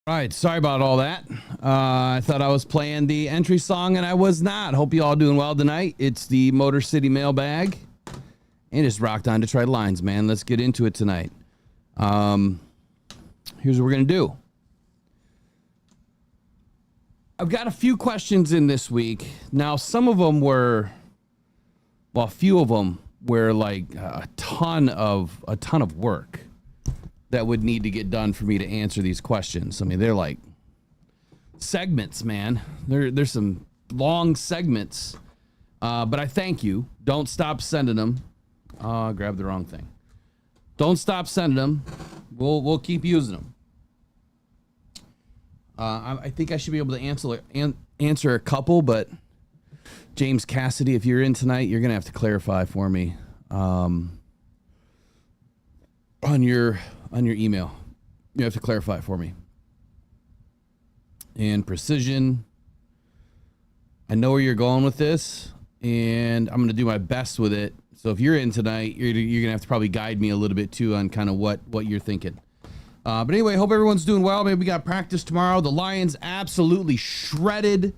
All right, sorry about all that. I thought I was playing the entry song, and I was not. Hope you all doing well tonight. It's the Motor City Mailbag, and it's Rocked on Detroit Lines, man. Let's get into it tonight. Here's what we're going to do. I've got a few questions in this week. Now, some of them were, well, a few of them were like a ton of work that would need to get done for me to answer these questions. I mean, they're like segments, man. There's some long segments, but I thank you. Don't stop sending them. I grabbed the wrong thing. Don't stop sending them. We'll keep using them. I think I should be able to answer a couple, but James Cassidy, if you're in tonight, you're gonna have to clarify for me on your email. You have to clarify for me. And Precision, I know where you're going with this, and I'm gonna do my best with it. So if you're in tonight, you're gonna have to probably guide me a little bit too on kind of what you're thinking. But anyway, hope everyone's doing well. Maybe we got practice tomorrow. The Lions absolutely shredded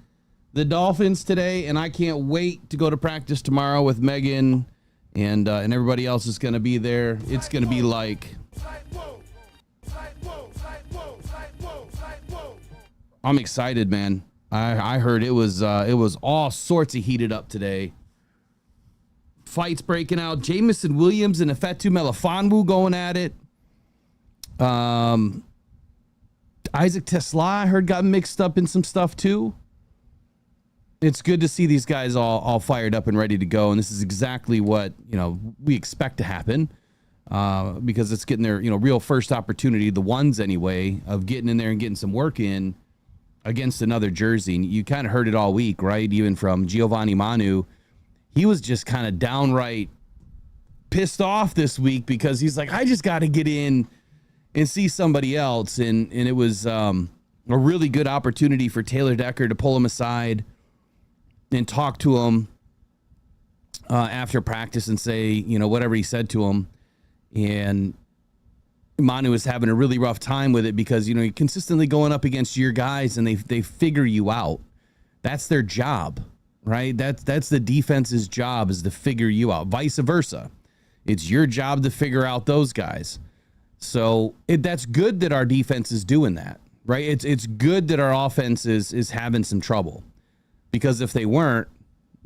the Dolphins today, and I can't wait to go to practice tomorrow with Megan and everybody else is going to be there. It's going to be like, I'm excited, man. I heard it was all sorts of heated up today. Fights breaking out. Jamison Williams and Ifeatu Melifonwu going at it. Isaac Tesla, I heard, got mixed up in some stuff too. It's good to see these guys all fired up and ready to go, and this is exactly what we expect to happen, because it's getting their real first opportunity, the ones anyway, of getting in there and getting some work in against another jersey. And you kind of heard it all week, right? Even from Giovanni Manu, he was just kind of downright pissed off this week because he's like, I just got to get in and see somebody else, and it was a really good opportunity for Taylor Decker to pull him aside and talk to him after practice and say, whatever he said to him. And Manu was having a really rough time with it because, you're consistently going up against your guys and they figure you out. That's their job, right? That's the defense's job, is to figure you out. Vice versa. It's your job to figure out those guys. So that's good that our defense is doing that, right? It's good that our offense is having some trouble. Because if they weren't,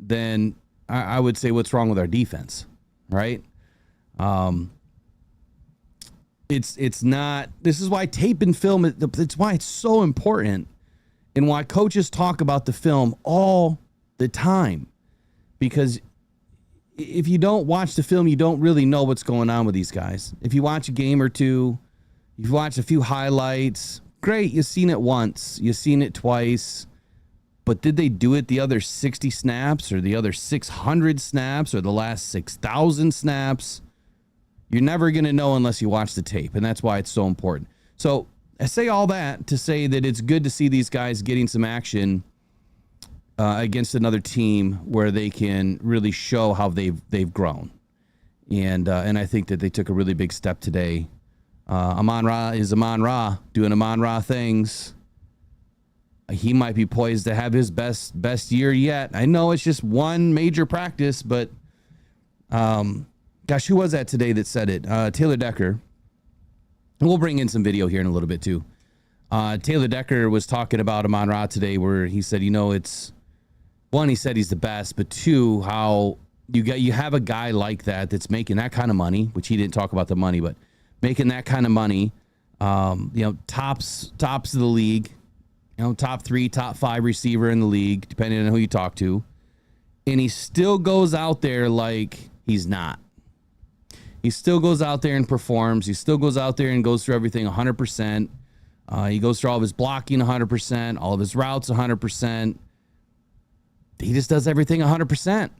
then I would say, what's wrong with our defense, right? It's not. This is why tape and film. It's why it's so important, and why coaches talk about the film all the time. Because if you don't watch the film, you don't really know what's going on with these guys. If you watch a game or two, you've watched a few highlights. Great, you've seen it once, you've seen it twice. But did they do it the other 60 snaps or the other 600 snaps or the last 6,000 snaps? You're never going to know unless you watch the tape, and that's why it's so important. So I say all that to say that it's good to see these guys getting some action against another team where they can really show how they've grown. And I think that they took a really big step today. Amon-Ra is Amon-Ra doing Amon-Ra things. He might be poised to have his best year yet. I know it's just one major practice, but gosh, who was that today that said it? Taylor Decker. We'll bring in some video here in a little bit too. Taylor Decker was talking about Amon-Ra today, where he said, it's one, he said he's the best, but two, how you have a guy like that's making that kind of money, which he didn't talk about the money, but making that kind of money, tops of the league. Top 3, top 5 receiver in the league, depending on who you talk to. And he still goes out there like he's not. He still goes out there and performs. He still goes out there and goes through everything 100%. He goes through all of his blocking 100%, all of his routes 100%. He just does everything 100%.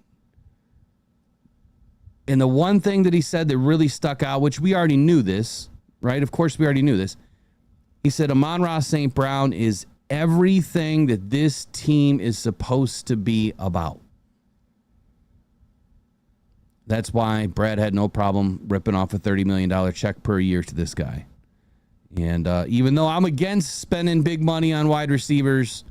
And the one thing that he said that really stuck out, which we already knew this, right? Of course, we already knew this. He said Amon-Ra St. Brown is everything that this team is supposed to be about. That's why Brad had no problem ripping off a $30 million check per year to this guy. And even though I'm against spending big money on wide receivers,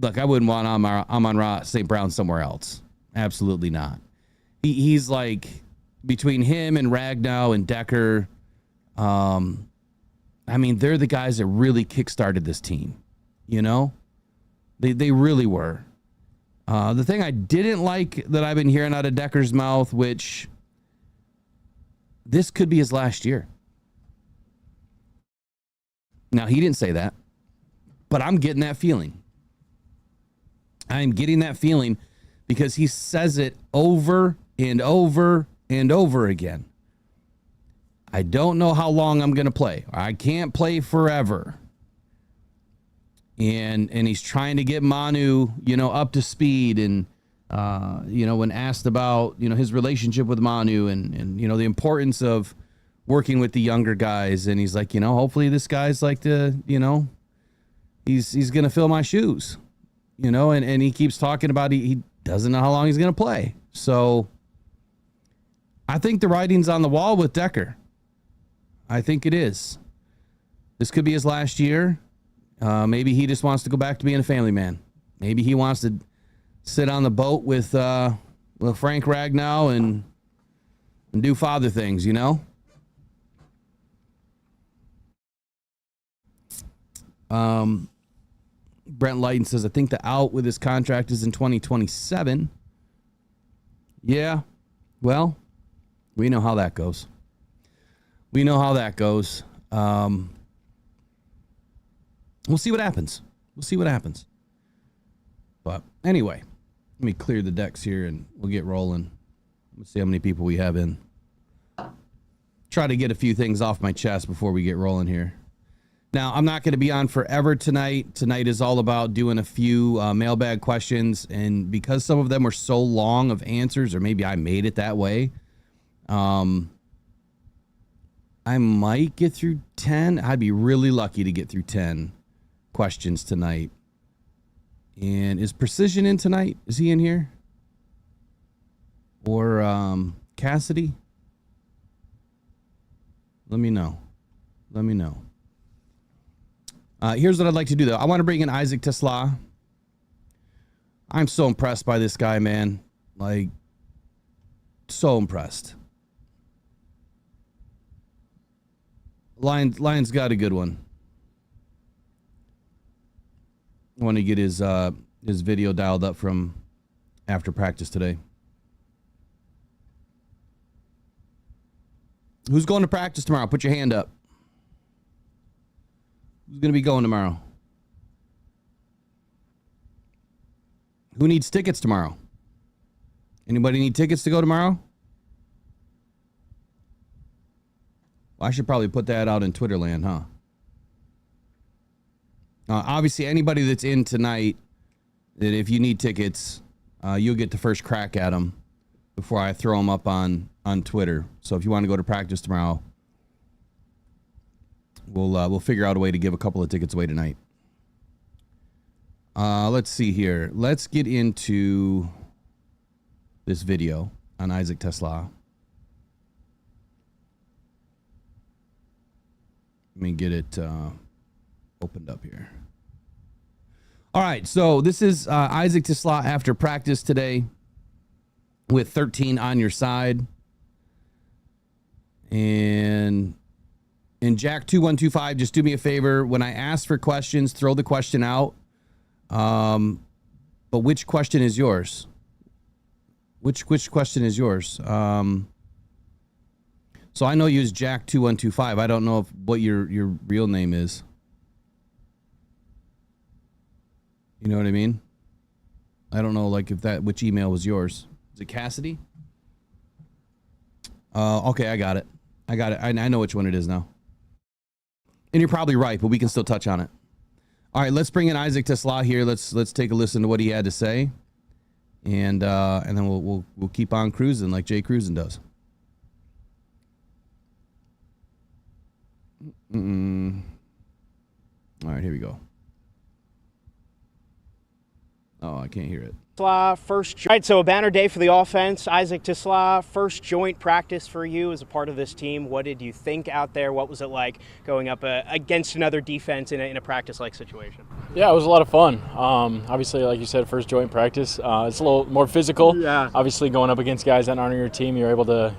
look, I wouldn't want Amon-Ra St. Brown somewhere else. Absolutely not. He's like between him and Ragnow and Decker. I mean, they're the guys that really kickstarted this team. You know, they really were. The thing I didn't like that I've been hearing out of Decker's mouth, which this could be his last year. Now, he didn't say that, but I'm getting that feeling. I'm getting that feeling because he says it over and over and over again. I don't know how long I'm going to play. I can't play forever. And he's trying to get Manu, you know, up to speed. And, you know, when asked about, you know, his relationship with Manu and, you know, the importance of working with the younger guys. And he's like, you know, hopefully this guy's like the, you know, he's going to fill my shoes, you know, and he keeps talking about he doesn't know how long he's going to play. So I think the writing's on the wall with Decker. I think it is. This could be his last year. Maybe he just wants to go back to being a family man. Maybe he wants to sit on the boat with Frank Ragnow and do father things, you know? Brent Lighton says, I think the out with his contract is in 2027. Yeah, well, we know how that goes. We know how that goes. We'll see what happens. We'll see what happens. But anyway, let me clear the decks here and we'll get rolling. Let's see how many people we have in. Try to get a few things off my chest before we get rolling here. Now, I'm not going to be on forever tonight. Tonight is all about doing a few mailbag questions. And because some of them were so long of answers, or maybe I made it that way, I might get through 10. I'd be really lucky to get through 10 questions tonight. And is Precision in tonight? Is he in here? Or Cassidy? Let me know. Let me know. Here's what I'd like to do, though. I want to bring in Isaac Tesla. I'm so impressed by this guy, man. Like, so impressed. Lions got a good one. I want to get his video dialed up from after practice today. Who's going to practice tomorrow? Put your hand up. Who's going to be going tomorrow? Who needs tickets tomorrow? Anybody need tickets to go tomorrow? Well, I should probably put that out in Twitterland, huh? Obviously, anybody that's in tonight, that if you need tickets, you'll get the first crack at them before I throw them up on Twitter. So if you want to go to practice tomorrow, we'll figure out a way to give a couple of tickets away tonight. Let's see here. Let's get into this video on Isaac Tesla. Let me get it opened up here. All right, so this is Isaac Tesla after practice today with 13 on your side. And Jack 2125, just do me a favor. When I ask for questions, throw the question out. But which question is yours? Which question is yours? So I know you as Jack 2125. I don't know what your real name is. You know what I mean? I don't know, like, which email was yours. Is it Cassidy? Okay, I got it. I know which one it is now. And you're probably right, but we can still touch on it. All right, let's bring in Isaac Tesla here. Let's take a listen to what he had to say, and then we'll keep on cruising like Jay Cruising does. All right, here we go. Oh, I can't hear it. First, right, so a banner day for the offense. Isaac Tisla, first joint practice for you as a part of this team. What did you think out there? What was it like going up against another defense in a practice-like situation? Yeah, it was a lot of fun. Obviously, like you said, first joint practice. It's a little more physical. Yeah. Obviously, going up against guys that aren't on your team, you're able to,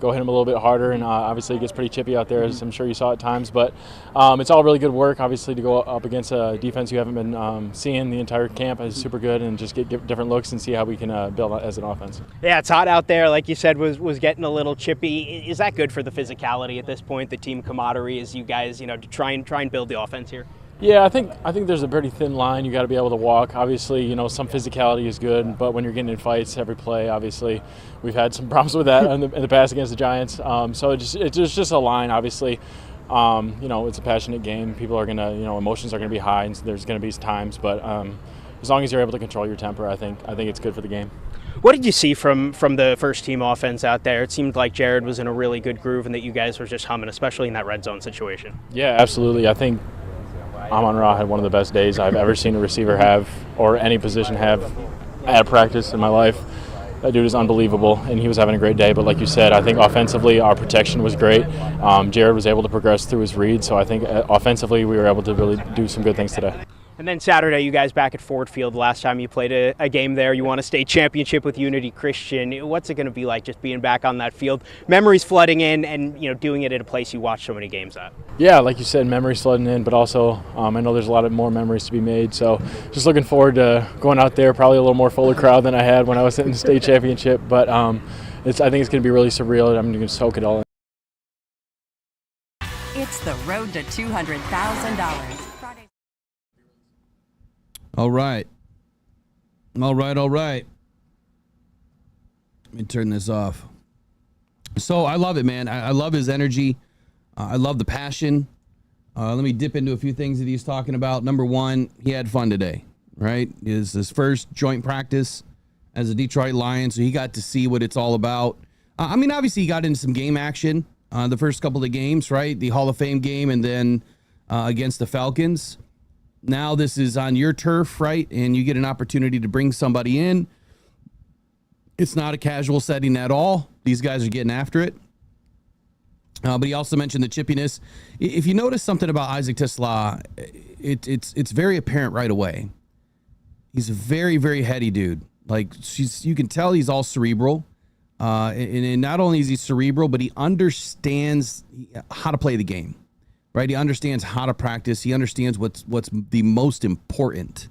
go hit them a little bit harder. And obviously, it gets pretty chippy out there, as I'm sure you saw at times. But it's all really good work. Obviously, to go up against a defense you haven't been seeing the entire camp is super good, and just get different looks and see how we can build as an offense. Yeah, it's hot out there. Like you said, was getting a little chippy. Is that good for the physicality at this point, the team camaraderie, as you guys, to try and build the offense here? Yeah, I think there's a pretty thin line. You got to be able to walk. Obviously, some physicality is good, but when you're getting in fights every play, obviously, we've had some problems with that in the past against the Giants. So it's just a line. Obviously, it's a passionate game. People are gonna, emotions are gonna be high, and there's gonna be times. But as long as you're able to control your temper, I think it's good for the game. What did you see from the first team offense out there? It seemed like Jared was in a really good groove and that you guys were just humming, especially in that red zone situation. Yeah, absolutely. I think Amon-Ra had one of the best days I've ever seen a receiver have, or any position have, at practice in my life. That dude is unbelievable, and he was having a great day. But like you said, I think offensively our protection was great. Jared was able to progress through his read, so I think offensively we were able to really do some good things today. And then Saturday, you guys back at Ford Field. Last time you played a game there, you won a state championship with Unity Christian. What's it going to be like just being back on that field? Memories flooding in, and doing it at a place you watch so many games at. Yeah, like you said, memories flooding in, but also I know there's a lot of more memories to be made. So just looking forward to going out there, probably a little more fuller crowd than I had when I was in the state championship. But I think it's going to be really surreal, and I'm going to soak it all in. It's the road to $200,000. All right. Let me turn this off. So I love it, man. I love his energy. I love the passion. Let me dip into a few things that he's talking about. Number one, he had fun today, right? It is his first joint practice as a Detroit Lion, so he got to see what it's all about. Obviously, he got into some game action the first couple of games, right? The Hall of Fame game and then against the Falcons. Now this is on your turf, right? And you get an opportunity to bring somebody in. It's not a casual setting at all. These guys are getting after it. But he also mentioned the chippiness. If you notice something about Isaac Tisla, it's very apparent right away. He's a very, very heady dude. Like you can tell he's all cerebral. And not only is he cerebral, but he understands how to play the game. Right, he understands how to practice. He understands what's the most important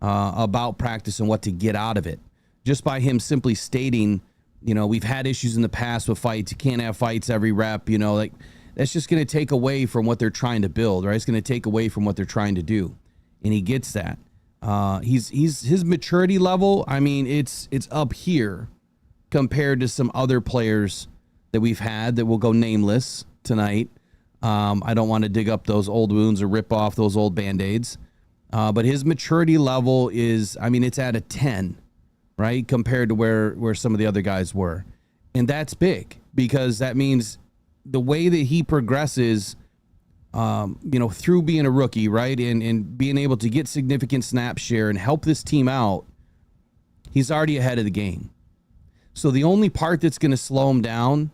about practice and what to get out of it. Just by him simply stating, we've had issues in the past with fights. You can't have fights every rep. That's just going to take away from what they're trying to build. Right, it's going to take away from what they're trying to do, and he gets that. His maturity level. It's up here compared to some other players that we've had that will go nameless tonight. I don't want to dig up those old wounds or rip off those old Band-Aids. But his maturity level is, it's at a 10, right? Compared to where some of the other guys were. And that's big because that means the way that he progresses, through being a rookie, right? And being able to get significant snap share and help this team out, he's already ahead of the game. So the only part that's going to slow him down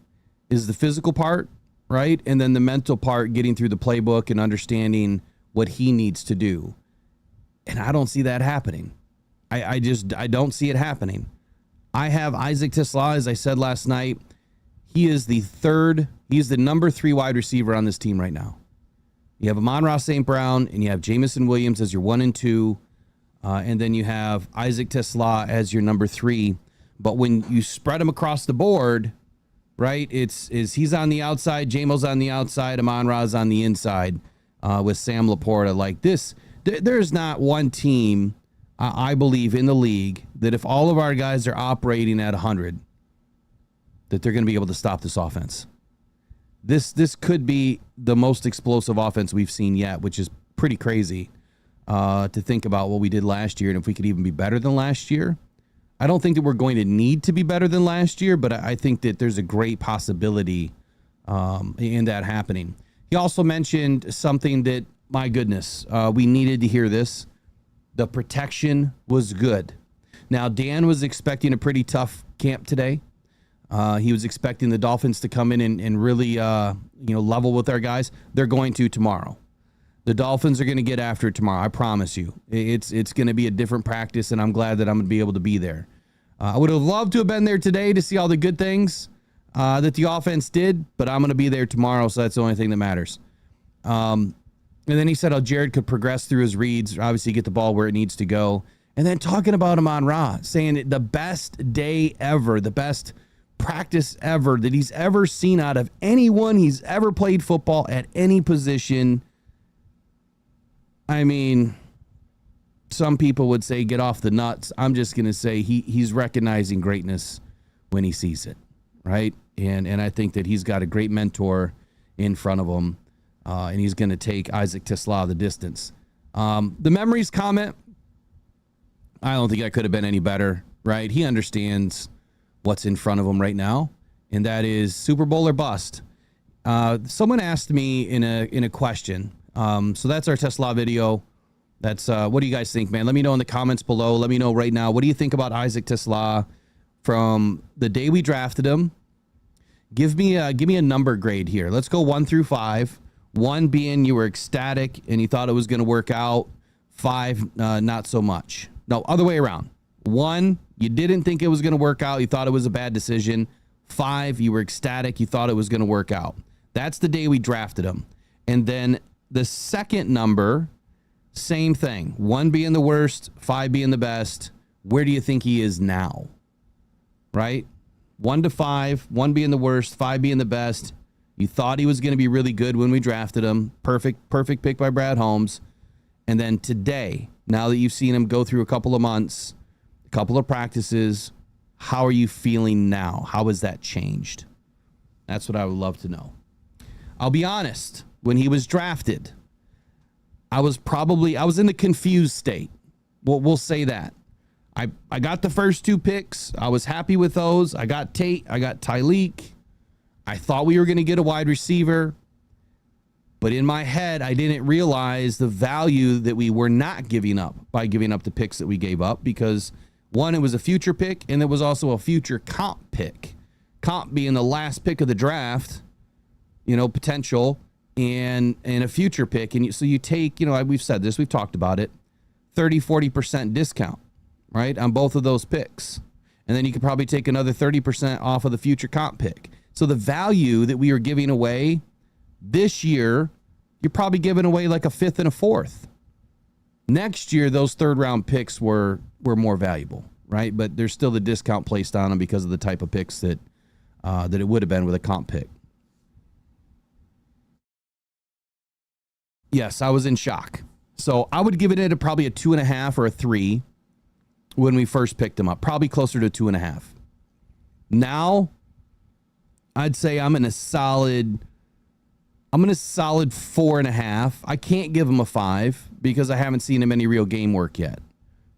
is the physical part. Right. And then the mental part, getting through the playbook and understanding what he needs to do. And I don't see that happening. I don't see it happening. I have Isaac Tisla, as I said last night. He's the number 3 wide receiver on this team right now. You have Amon-Ra St. Brown and you have Jamison Williams as your 1 and 2. And then you have Isaac Tisla as your number 3. But when you spread them across the board, right, he's on the outside, Jamo's on the outside, Amon-Ra's on the inside with Sam Laporta. Like this, there's not one team, I believe, in the league that if all of our guys are operating at 100, that they're going to be able to stop this offense. This could be the most explosive offense we've seen yet, which is pretty crazy to think about what we did last year and if we could even be better than last year. I don't think that we're going to need to be better than last year, but I think that there's a great possibility in that happening. He also mentioned something that, my goodness, we needed to hear this. The protection was good. Now, Dan was expecting a pretty tough camp today. He was expecting the Dolphins to come in and really, level with our guys. They're going to tomorrow. The Dolphins are going to get after it tomorrow. I promise you. It's going to be a different practice, and I'm glad that I'm going to be able to be there. I would have loved to have been there today to see all the good things that the offense did, but I'm going to be there tomorrow, so that's the only thing that matters. And then he said how Jared could progress through his reads, obviously get the ball where it needs to go. And then talking about him on Raw, saying the best day ever, the best practice ever that he's ever seen out of anyone he's ever played football at any position. I mean, some people would say get off the nuts. I'm just going to say he's recognizing greatness when he sees it, right? And I think that he's got a great mentor in front of him, and he's going to take Isaac Tisla the distance. The memories comment, I don't think I could have been any better, right? He understands what's in front of him right now, and that is Super Bowl or bust. Someone asked me in a question. So that's our Tesla video. That's what do you guys think, man? Let me know in the comments below. Let me know right now. What do you think about Isaac Tisla from the day we drafted him? Give me a number grade here. Let's go 1 through 5. 1 being you were ecstatic and you thought it was going to work out. 5, not so much. No, other way around. 1, you didn't think it was going to work out. You thought it was a bad decision. 5, you were ecstatic. You thought it was going to work out. That's the day we drafted him. And then the second number, same thing. 1 being the worst, 5 being the best. Where do you think he is now? Right? 1 to 5, 1 being the worst, 5 being the best. You thought he was going to be really good when we drafted him. Perfect pick by Brad Holmes. And then today, now that you've seen him go through a couple of months, a couple of practices, how are you feeling now? How has that changed? That's what I would love to know. I'll be honest. When he was drafted, I was in the confused state. We'll say that. I got the first 2 picks. I was happy with those. I got Tate. I got Tyleek. I thought we were going to get a wide receiver. But in my head, I didn't realize the value that we were not giving up by giving up the picks that we gave up. Because, 1, it was a future pick, and there was also a future comp pick. Comp being the last pick of the draft, potential. And a future pick. And so you take, we've said this, we've talked about it, 30-40% discount, right, on both of those picks. And then you could probably take another 30% off of the future comp pick. So the value that we are giving away this year, you're probably giving away like a 5th and a 4th. Next year, those 3rd round picks were more valuable, right? But there's still the discount placed on them because of the type of picks that it would have been with a comp pick. Yes, I was in shock. So I would give it probably a 2.5 or a 3 when we first picked him up. Probably closer to 2.5. Now, I'd say I'm in a solid 4.5. I can't give him a 5 because I haven't seen him any real game work yet,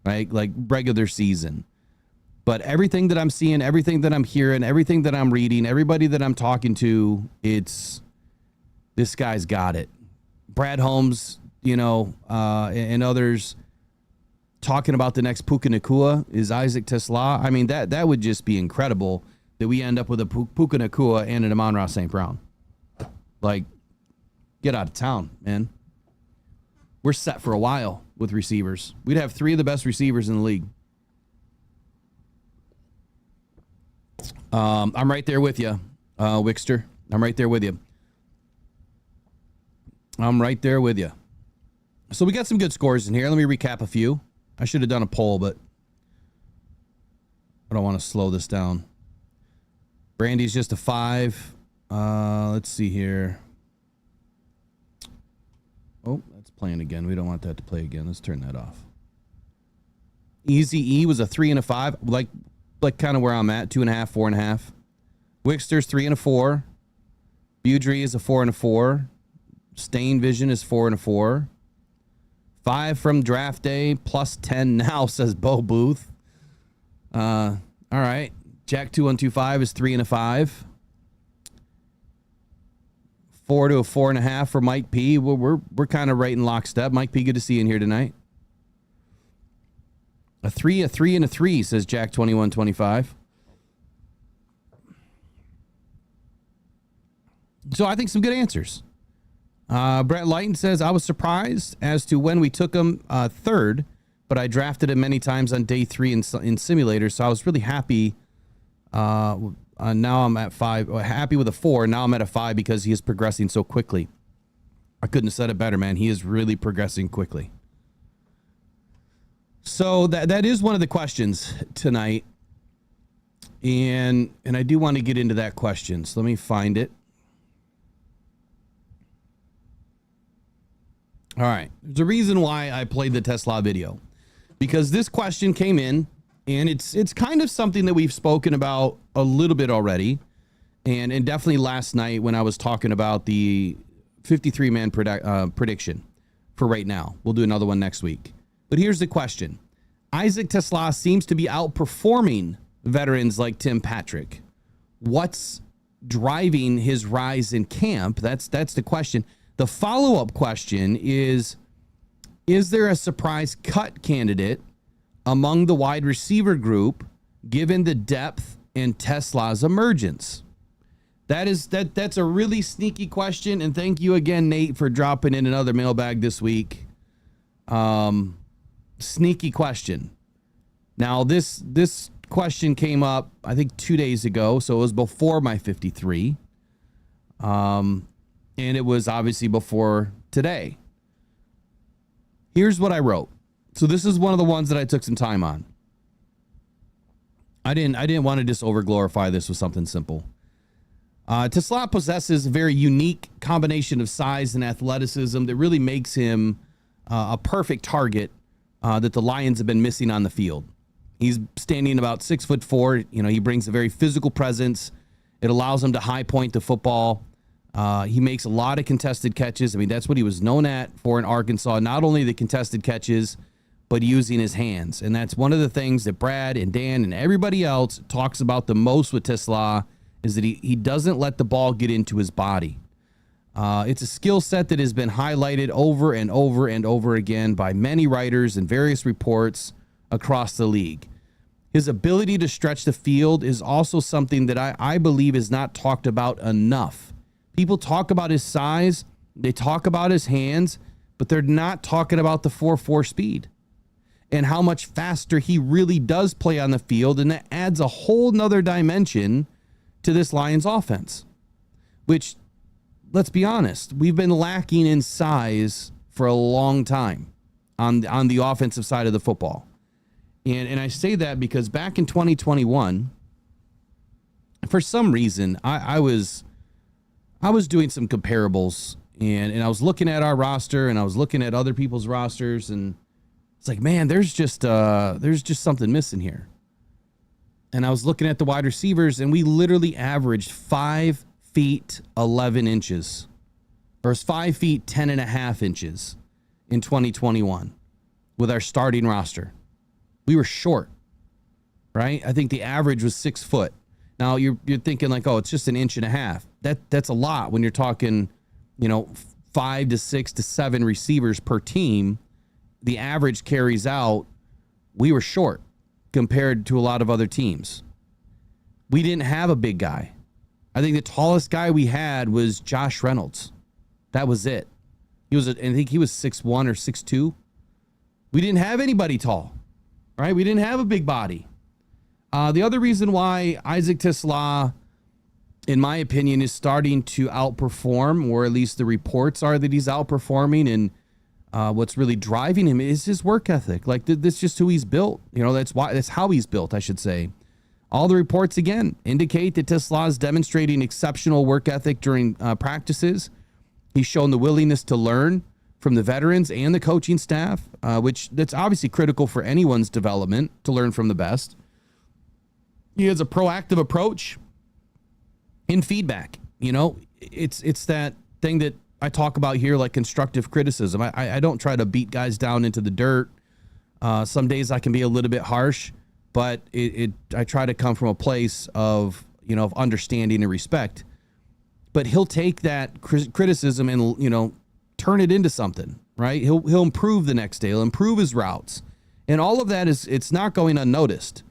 right? Like regular season. But everything that I'm seeing, everything that I'm hearing, everything that I'm reading, everybody that I'm talking to, this guy's got it. Brad Holmes, and others talking about the next Puka Nacua is Isaac Tisla. I mean, that would just be incredible that we end up with a Puka Nacua and an Amon-Ra St. Brown. Like, get out of town, man. We're set for a while with receivers. We'd have 3 of the best receivers in the league. I'm right there with you, Wickster. I'm right there with you. So we got some good scores in here. Let me recap a few. I should have done a poll, but I don't want to slow this down. Brandy's just a 5. Let's see here. Oh, that's playing again. We don't want that to play again. Let's turn that off. Easy E was a 3 and a 5. Like kind of where I'm at. 2.5, 4.5. Wickster's 3 and a 4. Budry is a 4 and a 4. Stain Vision is 4 and a 4. 5 from draft day plus 10 now, says Bo Booth. All right. Jack 2125 is 3 and a 5. 4 to a 4.5 for Mike P. We're kind of right in lockstep. Mike P, good to see you in here tonight. A A 3, and a 3, says Jack 2125. So I think some good answers. Brett Lighton says, I was surprised as to when we took him third, but I drafted him many times on day 3 in simulators, so I was really happy. Now I'm at 5. Happy with a 4. Now I'm at a 5 because he is progressing so quickly. I couldn't have said it better, man. He is really progressing quickly. So that is one of the questions tonight. And I do want to get into that question. So let me find it. All right. There's a reason why I played the Tesla video. Because this question came in, and it's kind of something that we've spoken about a little bit already. And definitely last night when I was talking about the 53-man prediction for right now. We'll do another one next week. But here's the question. Isaac Tesla seems to be outperforming veterans like Tim Patrick. What's driving his rise in camp? That's the question. The follow-up question is there a surprise cut candidate among the wide receiver group given the depth in Tesla's emergence? That's a really sneaky question, and thank you again, Nate, for dropping in another mailbag this week. Sneaky question. Now, this question came up, I think, 2 days ago, so it was before my 53. And it was obviously before today. Here's what I wrote. So this is one of the ones that I took some time on. I didn't want to just over-glorify this with something simple. Tesla possesses a very unique combination of size and athleticism that really makes him a perfect target that the Lions have been missing on the field. He's standing about 6'4". You know, he brings a very physical presence. It allows him to high point the football. He makes a lot of contested catches. I mean, that's what he was known for in Arkansas. Not only the contested catches, but using his hands. And that's one of the things that Brad and Dan and everybody else talks about the most with Tesla is that he doesn't let the ball get into his body. It's a skill set that has been highlighted over and over and over again by many writers and various reports across the league. His ability to stretch the field is also something that I believe is not talked about enough. People talk about his size, they talk about his hands, but they're not talking about the 4.4 speed and how much faster he really does play on the field. And that adds a whole nother dimension to this Lions offense, which, let's be honest, we've been lacking in size for a long time on the offensive side of the football. And I say that because back in 2021, for some reason, I was doing some comparables and I was looking at our roster and I was looking at other people's rosters, and it's like, man, there's just something missing here. And I was looking at the wide receivers, and we literally averaged 5 feet 11 inches versus 5 feet 10 and a half inches in 2021 with our starting roster. We were short, right? I think the average was 6 foot. Now you're thinking like, oh, it's just an inch and a half. That's a lot when you're talking, 5 to 6 to 7 receivers per team. The average carries out. We were short compared to a lot of other teams. We didn't have a big guy. I think the tallest guy we had was Josh Reynolds. That was it. I think he was 6'1" or 6'2". We didn't have anybody tall, right? We didn't have a big body. The other reason why Isaac Tesla, in my opinion, is starting to outperform, or at least the reports are that he's outperforming, and what's really driving him is his work ethic. Like, that's just who he's built. That's how he's built, I should say. All the reports, again, indicate that Tesla is demonstrating exceptional work ethic during practices. He's shown the willingness to learn from the veterans and the coaching staff, that's obviously critical for anyone's development, to learn from the best. He has a proactive approach in feedback. It's that thing that I talk about here, like constructive criticism. I don't try to beat guys down into the dirt. Some days I can be a little bit harsh, but I try to come from a place of understanding and respect. But he'll take that criticism and turn it into something, right? He'll improve the next day. He'll improve his routes, And all of that it's not going unnoticed.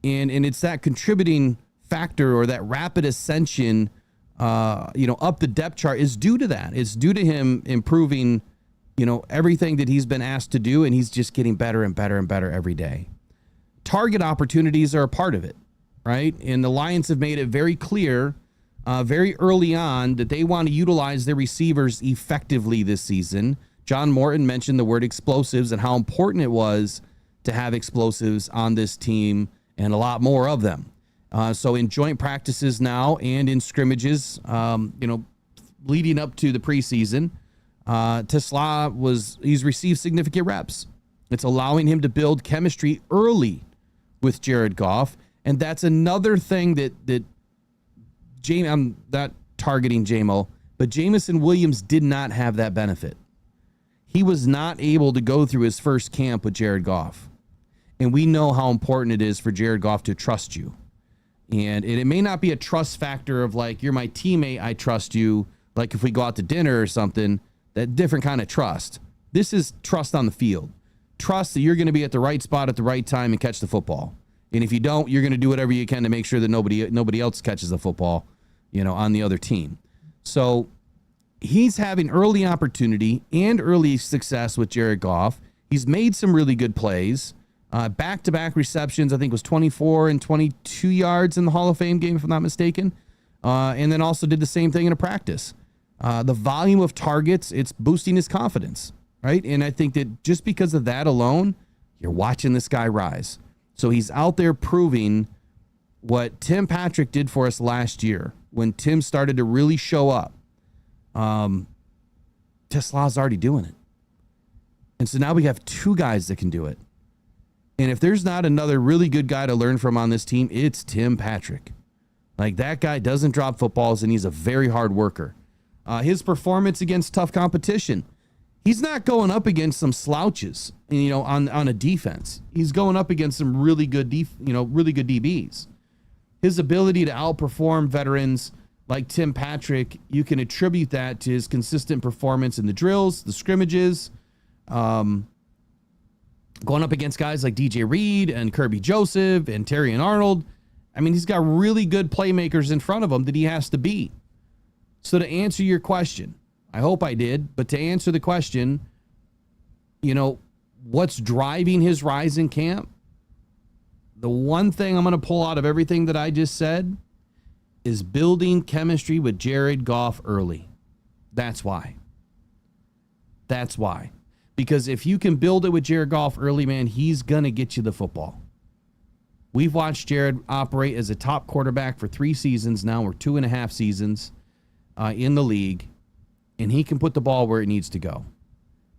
And it's that contributing factor, or that rapid ascension, up the depth chart, is due to that. It's due to him improving, everything that he's been asked to do, and he's just getting better and better and better every day. Target opportunities are a part of it, right? And the Lions have made it very clear, very early on, that they want to utilize their receivers effectively this season. John Morton mentioned the word explosives and how important it was to have explosives on this team, and a lot more of them. So in joint practices now and in scrimmages, leading up to the preseason, he's received significant reps. It's allowing him to build chemistry early with Jared Goff. And that's another thing that I'm not targeting JMO, but Jameson Williams did not have that benefit. He was not able to go through his first camp with Jared Goff. And we know how important it is for Jared Goff to trust you. And it may not be a trust factor of like, you're my teammate, I trust you. Like if we go out to dinner or something, that different kind of trust. This is trust on the field. Trust that you're going to be at the right spot at the right time and catch the football. And if you don't, you're going to do whatever you can to make sure that nobody else catches the football, on the other team. So he's having early opportunity and early success with Jared Goff. He's made some really good plays. Back-to-back receptions, I think, was 24 and 22 yards in the Hall of Fame game, if I'm not mistaken. And then also did the same thing in a practice. The volume of targets, it's boosting his confidence, right? And I think that just because of that alone, you're watching this guy rise. So he's out there proving what Tim Patrick did for us last year when Tim started to really show up. Tesla's already doing it. And so now we have two guys that can do it. And if there's not another really good guy to learn from on this team, it's Tim Patrick. Like, that guy doesn't drop footballs, and he's a very hard worker. His performance against tough competition, he's not going up against some slouches, on a defense. He's going up against some really good, really good DBs. His ability to outperform veterans like Tim Patrick, you can attribute that to his consistent performance in the drills, the scrimmages, going up against guys like DJ Reed and Kirby Joseph and Terry and Arnold. I mean, he's got really good playmakers in front of him that he has to beat. So to answer your question, I hope I did, but to answer the question, what's driving his rise in camp? The one thing I'm going to pull out of everything that I just said is building chemistry with Jared Goff early. That's why. That's why. Because if you can build it with Jared Goff early, man, he's going to get you the football. We've watched Jared operate as a top quarterback for 3 seasons now, or 2.5 seasons in the league, and he can put the ball where it needs to go.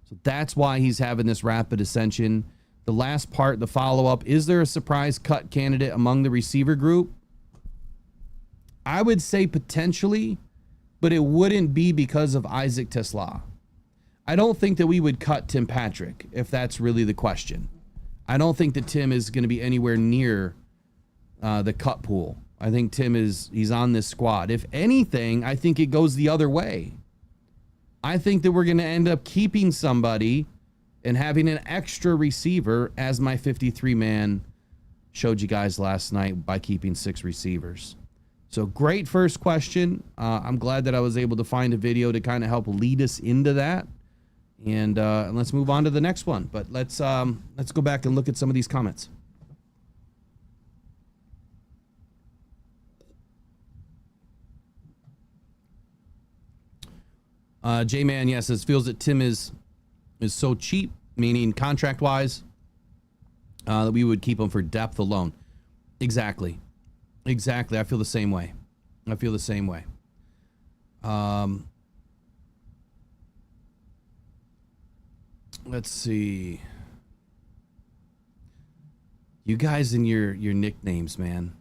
So that's why he's having this rapid ascension. The last part, the follow-up, is there a surprise cut candidate among the receiver group? I would say potentially, but it wouldn't be because of Isaac Tesla. I don't think that we would cut Tim Patrick, if that's really the question. I don't think that Tim is going to be anywhere near the cut pool. I think he's on this squad. If anything, I think it goes the other way. I think that we're going to end up keeping somebody and having an extra receiver, as my 53-man showed you guys last night, by keeping 6 receivers. So great first question. I'm glad that I was able to find a video to kind of help lead us into that. And let's move on to the next one. But let's go back and look at some of these comments. J-Man, yes, says feels that Tim is so cheap, meaning contract-wise, that we would keep him for depth alone. Exactly. I feel the same way. Let's see. You guys and your nicknames, man.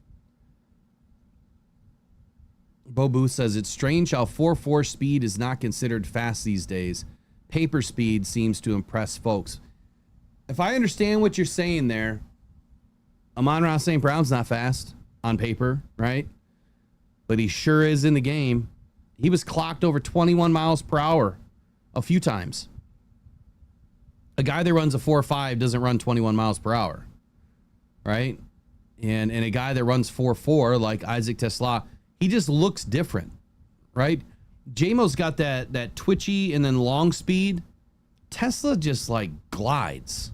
Bobu says it's strange how 4.4 speed is not considered fast these days. Paper speed seems to impress folks. If I understand what you're saying there, Amon-Ra St. Brown's not fast on paper, right? But he sure is in the game. He was clocked over 21 miles per hour a few times. A guy that runs a 4.5 doesn't run 21 miles per hour, right? And a guy that runs 4.4 like Isaac Tesla, he just looks different, right? JMO's got that twitchy and then long speed. Tesla just like glides,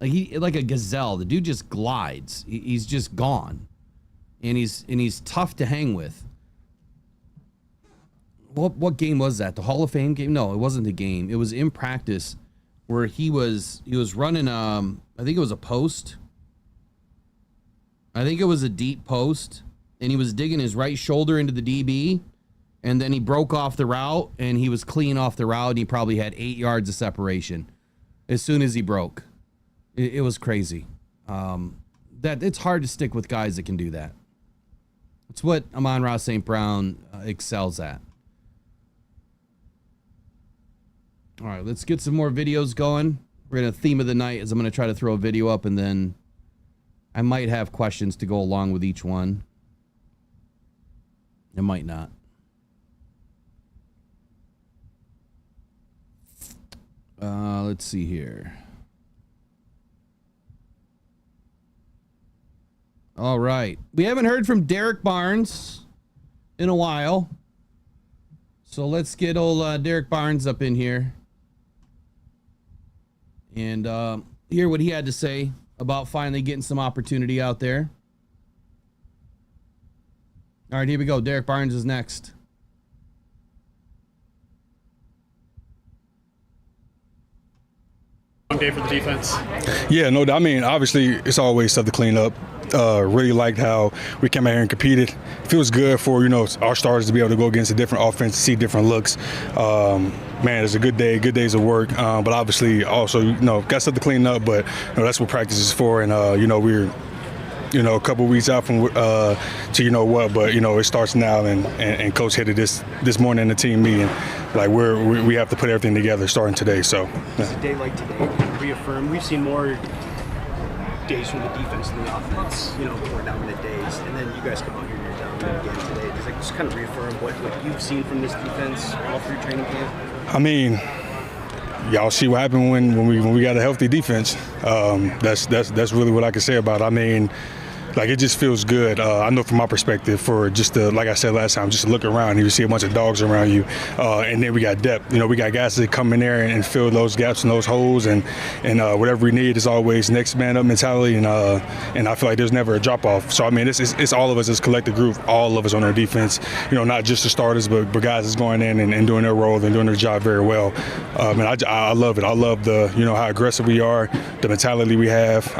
like a gazelle. The dude just glides. He's just gone, and he's tough to hang with. What game was that? The Hall of Fame game? No, it wasn't a game. It was in practice where he was running. I think it was a post. I think it was a deep post, and he was digging his right shoulder into the DB, and then he broke off the route, and he was clean off the route, and he probably had 8 yards of separation as soon as he broke. It was crazy. That it's hard to stick with guys that can do that. It's what Amon-Ra St. Brown excels at. All right, let's get some more videos going. We're going to theme of the night is I'm going to try to throw a video up, and then I might have questions to go along with each one. It might not. Let's see here. All right. We haven't heard from Derek Barnes in a while. So let's get old Derek Barnes up in here and hear what he had to say about finally getting some opportunity out there. All right, here we go. Derek Barnes is next. Day for the defense. Yeah, no, I mean, obviously, it's always stuff to clean up. Really liked how we came out here and competed. Feels good for, our starters to be able to go against a different offense, see different looks. Man, it's a good day, good days of work. But obviously, also, got stuff to clean up, but that's what practice is for. And, we're a couple weeks out from to but it starts now, and Coach hit it this morning in the team meeting. Like we have to put everything together starting today. So Does a day like today reaffirm? We've seen more days from the defense than the offense, more dominant days, and then you guys come out here and you're dominant again today. Does it just kind of reaffirm what you've seen from this defense all through training camp? I mean, y'all see what happened when we got a healthy defense. That's really what I can say about it. I mean, it just feels good. I know from my perspective, for just like I said last time, just to look around, you see a bunch of dogs around you, and then we got depth. We got guys that come in there and fill those gaps and those holes, and whatever we need is always next man up mentality, and I feel like there's never a drop off. So I mean, it's all of us as a collective group, all of us on our defense. Not just the starters, but guys that's going in and doing their role and doing their job very well. And I love it. I love the how aggressive we are, the mentality we have.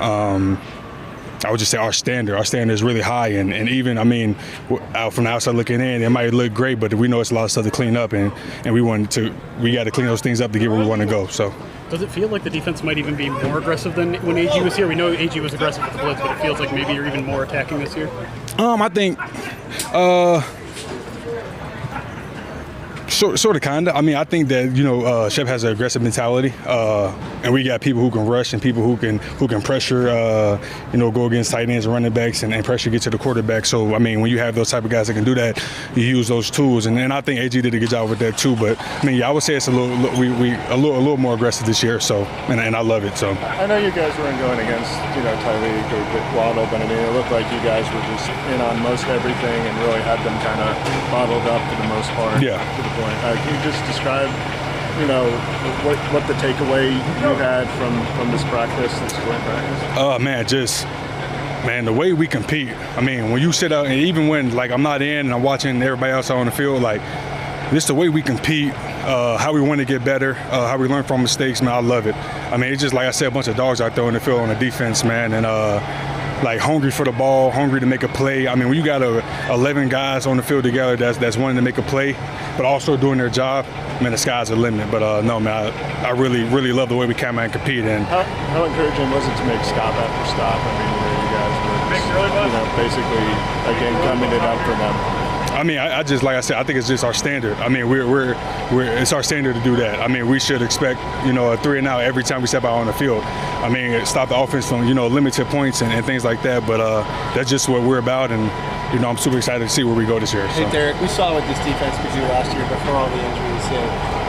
I would just say our standard is really high, and even, out from the outside looking in, it might look great, but we know it's a lot of stuff to clean up, and we got to clean those things up to get where we want to go. So, does it feel like the defense might even be more aggressive than when AG was here? We know AG was aggressive with the blitz, but it feels like maybe you're even more attacking this year. I think. Sort of, kind of. I think that Shep has an aggressive mentality, and we got people who can rush and people who can pressure, go against tight ends and running backs and pressure get to the quarterback. So when you have those type of guys that can do that, you use those tools, and I think AG did a good job with that too. But I would say it's a little more aggressive this year. So and I love it. So I know you guys weren't going against Tyreek or Waddle, but it looked like you guys were just in on most everything and really had them kind of bottled up for the most part. Yeah. To the point. Can you just describe, what the takeaway you had from this practice, this joint practice? The way we compete. When you sit out, and even when I'm not in and I'm watching everybody else on the field, this the way we compete, how we want to get better, how we learn from mistakes, man. I love it. It's just like I said, a bunch of dogs out there on the field on the defense, man, and hungry for the ball, hungry to make a play. When you got 11 guys on the field together that's wanting to make a play, but also doing their job, the sky's the limit. But no, man, I really, really love the way we came out and compete. And how encouraging was it to make stop after stop? You guys were basically a game coming it up for them. I just, like I said, I think it's just our standard. It's our standard to do that. We should expect, a 3 and out every time we step out on the field. Stop the offense from, limited points and things like that. But that's just what we're about, and I'm super excited to see where we go this year. Hey, Derek, we saw what this defense could do last year before all the injuries.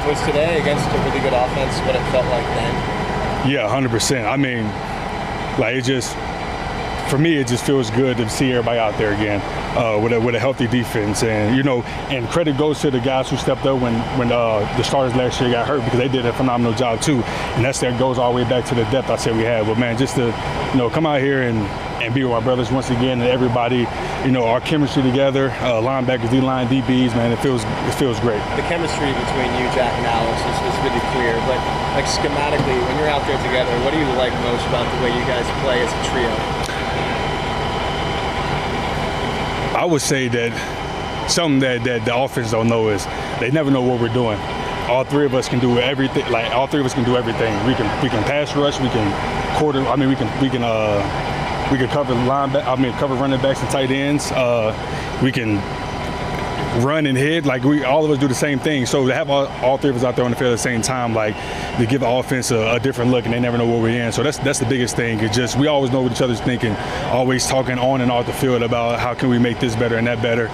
Was today against a really good offense what it felt like then? Yeah, 100%. I mean, like, for me, it just feels good to see everybody out there again with a healthy defense. And, and credit goes to the guys who stepped up when the starters last year got hurt, because they did a phenomenal job too. And that goes all the way back to the depth I said we had. But, man, just to, come out here and be with my brothers once again, and everybody, our chemistry together, linebackers, D-line, DBs, man, it feels great. The chemistry between you, Jack, and Alex is really clear. But, like, schematically, when you're out there together, what do you like most about the way you guys play as a trio? I would say that something that the offense don't know is they never know what we're doing. All three of us can do everything. Like, all three of us can do everything. We can pass rush. We can cover running backs and tight ends. We can run and hit. Like, all of us do the same thing. So to have all three of us out there on the field at the same time, like, to give the offense a different look, and they never know where we're in. So that's the biggest thing. It's just we always know what each other's thinking, always talking on and off the field about how can we make this better and that better.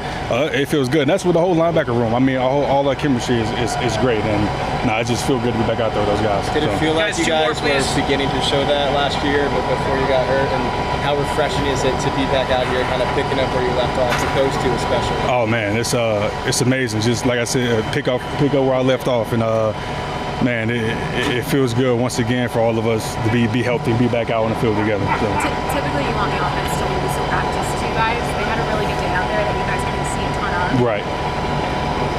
It feels good. And that's with the whole linebacker room. I mean, all our chemistry is great. And I just feel good to be back out there with those guys. Did it feel like you guys were beginning to show that last year, but before you got hurt? And how refreshing is it to be back out here, kind of picking up where you left off, with those two especially? Oh man, it's amazing. Just like I said, pick up where I left off, and man, it feels good once again for all of us to be healthy and be back out on the field together. So. Typically, you want the offense to lose some practice to you guys. They had a really good day out there that you guys couldn't see a ton of. Right.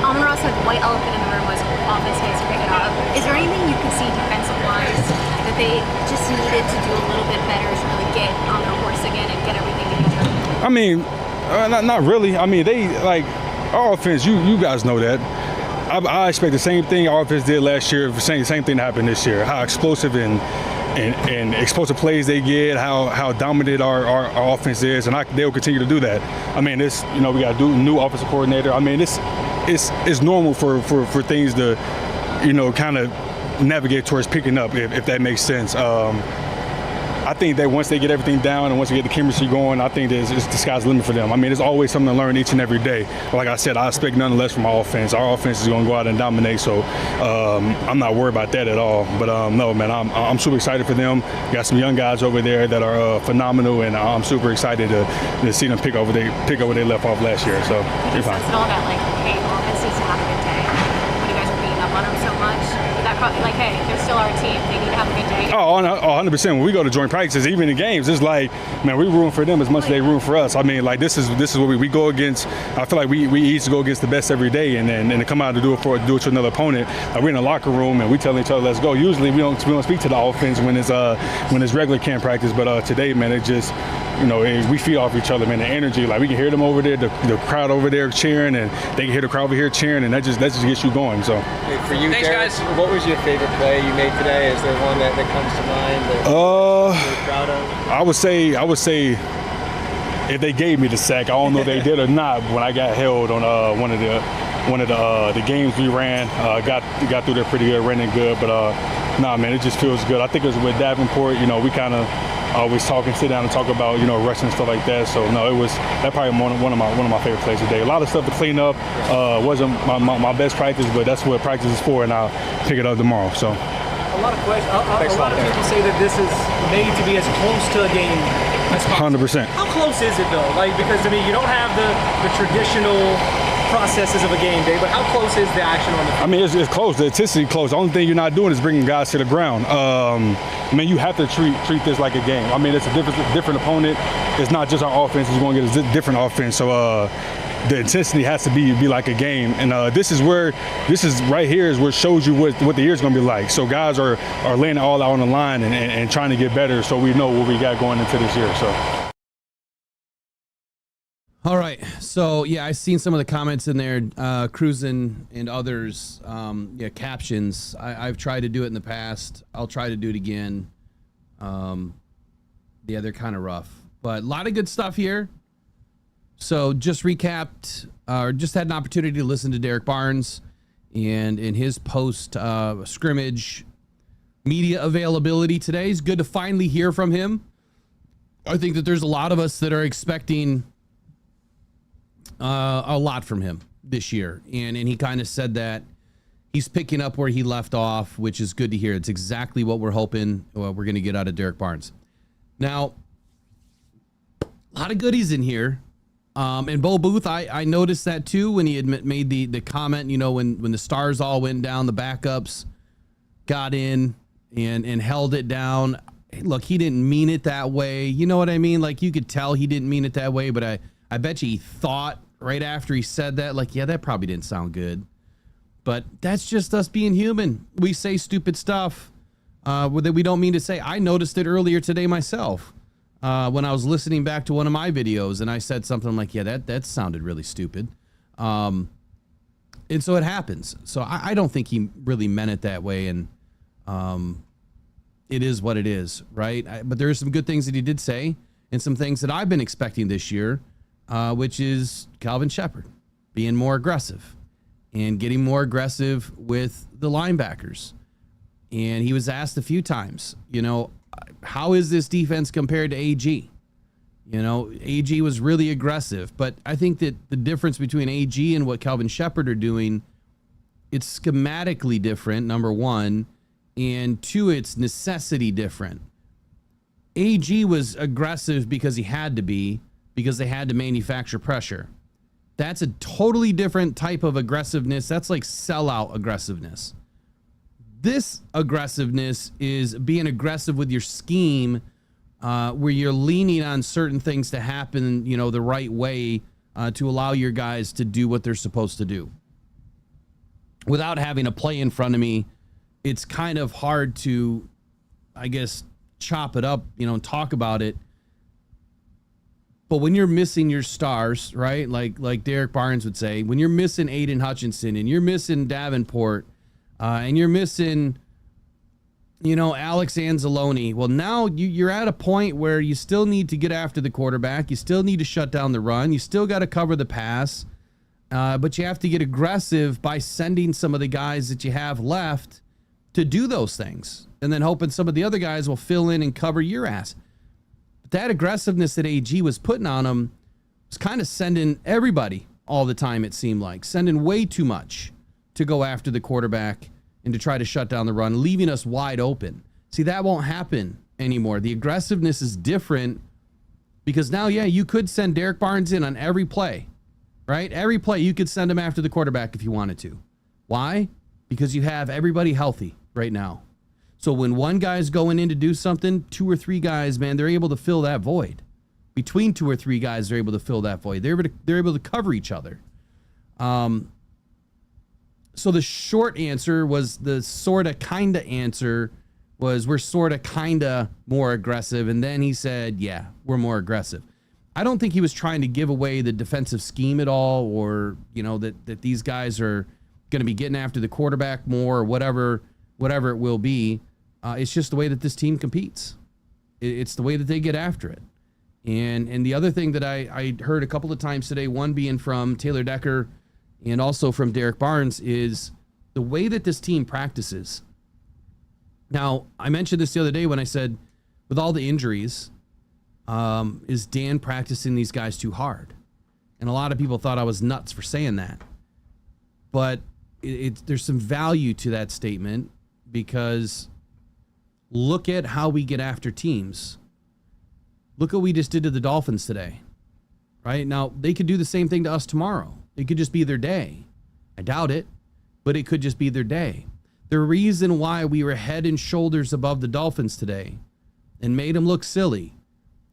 Amon-Ra said the white elephant in the room was offense needs to pick it up. Is there anything you can see defensive-wise that they just needed to do a little bit better to really get on their horse again and get everything together? I mean, not really. I mean, they, like, our offense, you guys know that. I expect the same thing our offense did last year, the same thing to happen this year. How explosive and explosive plays they get, how dominant our offense is, and they'll continue to do that. I mean, we got a new offensive coordinator. I mean, it's normal for things to, kind of navigate towards picking up, if that makes sense. I think that once they get everything down and once they get the chemistry going, I think it's the sky's the limit for them. I mean, there's always something to learn each and every day. But like I said, I expect none less from our offense. Our offense is going to go out and dominate, so I'm not worried about that at all. But no, man, I'm super excited for them. We got some young guys over there that are phenomenal, and I'm super excited to see them pick up where they left off last year. So you're fine. It's all about, like, hey, offense needs to have a good day. When you guys are beating up on them so much, that probably, like, hey, they're still our team. They need to have a good day. Oh, 100%. When we go to joint practices, even in games, it's like, man, we room for them as much as they room for us. I mean, like, this is what we go against. I feel like we each go against the best every day, and to come out to do it to another opponent. We're in a locker room and we tell each other, let's go. Usually we don't speak to the offense when it's regular camp practice, but today, man, it just, we feed off each other, man. The energy, like, we can hear them over there, the crowd over there cheering, and they can hear the crowd over here cheering, and that just gets you going. So. Hey, for you, thanks, Derek, guys. What was your favorite play you made today? Is there one that comes to mind that you're proud of? I would say if they gave me the sack, I don't know if they did or not. When I got held on one of the games we ran, got through there pretty good, ran it good. But nah, man, it just feels good. I think it was with Davenport. We kind of always sit down and talk about rushing and stuff like that. So no, that probably one of my favorite plays today. A lot of stuff to clean up. Wasn't my best practice, but that's what practice is for, and I'll pick it up tomorrow. So. A lot of questions. A lot of people say that this is made to be as close to a game as possible. 100%. How close is it though? Like, because I mean, you don't have the traditional processes of a game day, but how close is the action on the field? I mean, it's close. The intensity close. The only thing you're not doing is bringing guys to the ground. I mean, you have to treat this like a game. I mean, it's a different opponent. It's not just our offense. It's going to get a different offense. So the intensity has to be like a game. And this is right here is what shows you what the year's going to be like. So guys are laying it all out on the line and trying to get better, so we know what we got going into this year. So. All right. So, yeah, I've seen some of the comments in there, Cruisin' and others, captions. I've tried to do it in the past. I'll try to do it again. They're kind of rough. But a lot of good stuff here. So just recapped, or just had an opportunity to listen to Derek Barnes and in his post scrimmage media availability today. It's good to finally hear from him. I think that there's a lot of us that are expecting a lot from him this year. And he kind of said that he's picking up where he left off, which is good to hear. It's exactly what we're hoping we're going to get out of Derek Barnes. Now, a lot of goodies in here. And Bo Booth, I noticed that too when he had made the comment, you know, when the stars all went down, the backups got in and held it down. Look, he didn't mean it that way. You know what I mean? Like, you could tell he didn't mean it that way, but I bet you he thought right after he said that, like, yeah, that probably didn't sound good. But that's just us being human. We say stupid stuff that we don't mean to say. I noticed it earlier today myself when I was listening back to one of my videos, and I said something like, yeah, that sounded really stupid. And so it happens. So I don't think he really meant it that way, and it is what it is, right? But there are some good things that he did say, and some things that I've been expecting this year, which is Calvin Shepard being more aggressive and getting more aggressive with the linebackers. And he was asked a few times, you know, how is this defense compared to AG? You know, AG was really aggressive, but I think that the difference between AG and what Calvin Shepard are doing, it's schematically different, number one, and two, it's necessity different. AG was aggressive because he had to be, because they had to manufacture pressure. That's a totally different type of aggressiveness. That's like sellout aggressiveness. This aggressiveness is being aggressive with your scheme, where you're leaning on certain things to happen, you know, the right way to allow your guys to do what they're supposed to do. Without having a play in front of me, it's kind of hard to, I guess, chop it up, you know, and talk about it. But when you're missing your stars, right, like Derek Barnes would say, when you're missing Aiden Hutchinson and you're missing Davenport and you're missing, you know, Alex Anzalone, well, now you're at a point where you still need to get after the quarterback. You still need to shut down the run. You still got to cover the pass. But you have to get aggressive by sending some of the guys that you have left to do those things, and then hoping some of the other guys will fill in and cover your ass. But that aggressiveness that AG was putting on them was kind of sending everybody all the time, it seemed like. Sending way too much to go after the quarterback and to try to shut down the run, leaving us wide open. See, that won't happen anymore. The aggressiveness is different because now, yeah, you could send Derek Barnes in on every play, right? Every play, you could send him after the quarterback if you wanted to. Why? Because you have everybody healthy right now. So when one guy's going in to do something, two or three guys, man, they're able to fill that void. Between two or three guys, they're able to fill that void. They're able to cover each other. So the short answer was the sorta kinda answer was we're sorta kinda more aggressive. And then he said, yeah, we're more aggressive. I don't think he was trying to give away the defensive scheme at all, or, you know, that these guys are going to be getting after the quarterback more, or whatever it will be. It's just the way that this team competes. It's the way that they get after it. And the other thing that I heard a couple of times today, one being from Taylor Decker and also from Derek Barnes, is the way that this team practices. Now, I mentioned this the other day when I said, with all the injuries, is Dan practicing these guys too hard? And a lot of people thought I was nuts for saying that. But there's some value to that statement, because look at how we get after teams. Look what we just did to the Dolphins today, right? Now, they could do the same thing to us tomorrow. It could just be their day. I doubt it, but it could just be their day. The reason why we were head and shoulders above the Dolphins today and made them look silly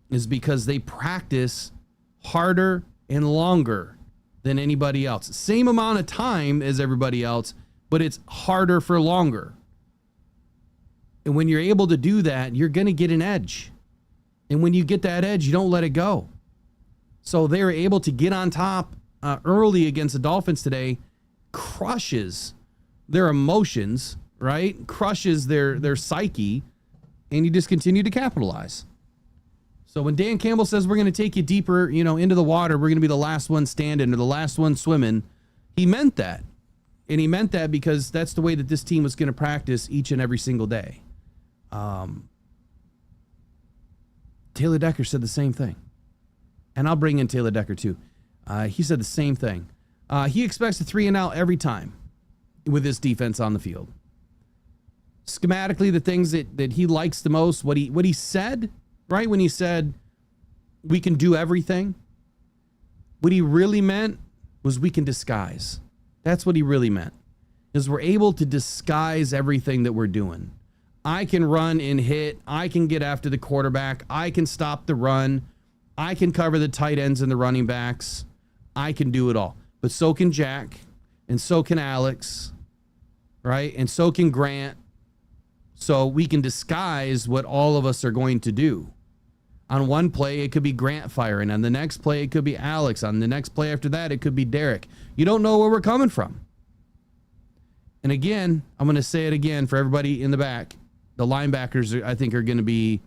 is because they practice harder and longer than anybody else. Same amount of time as everybody else, but it's harder for longer. And when you're able to do that, you're going to get an edge. And when you get that edge, you don't let it go. So they were able to get on top early against the Dolphins today, crushes their emotions, right? Crushes their psyche, and you just continue to capitalize. So when Dan Campbell says we're going to take you deeper, you know, into the water, we're going to be the last one standing or the last one swimming, he meant that. And he meant that because that's the way that this team was going to practice each and every single day. Taylor Decker said the same thing. And I'll bring in Taylor Decker too. He said the same thing. He expects a 3 and out every time. with this defense on the field. Schematically, the things that he likes the most, what he said, right? When he said, we can do everything, what he really meant was we can disguise. That's what he really meant, is we're able to disguise everything that we're doing. I can run and hit. I can get after the quarterback. I can stop the run. I can cover the tight ends and the running backs. I can do it all. But so can Jack, and so can Alex, right? And so can Grant. So we can disguise what all of us are going to do. On one play, it could be Grant firing. On the next play, it could be Alex. On the next play after that, it could be Derek. You don't know where we're coming from. And again, I'm going to say it again for everybody in the back. The linebackers, I think, are going to be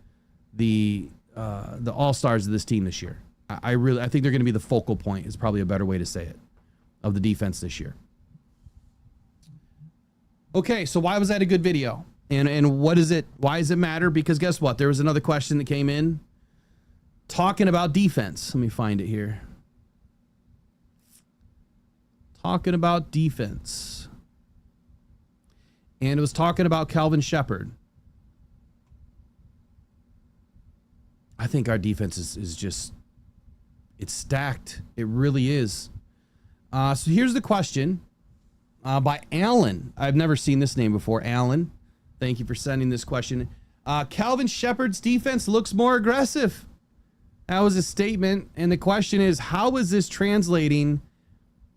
the all-stars of this team this year. I think they're going to be the focal point, is probably a better way to say it, of the defense this year. Okay, so why was that a good video? And what is it? Why does it matter? Because guess what? There was another question that came in talking about defense. Let me find it here. Talking about defense. And it was talking about Calvin Shepard. I think our defense is just, it's stacked. It really is. So here's the question by Alan. I've never seen this name before. Alan, thank you for sending this question. Calvin Shepard's defense looks more aggressive. That was a statement. And the question is, how is this translating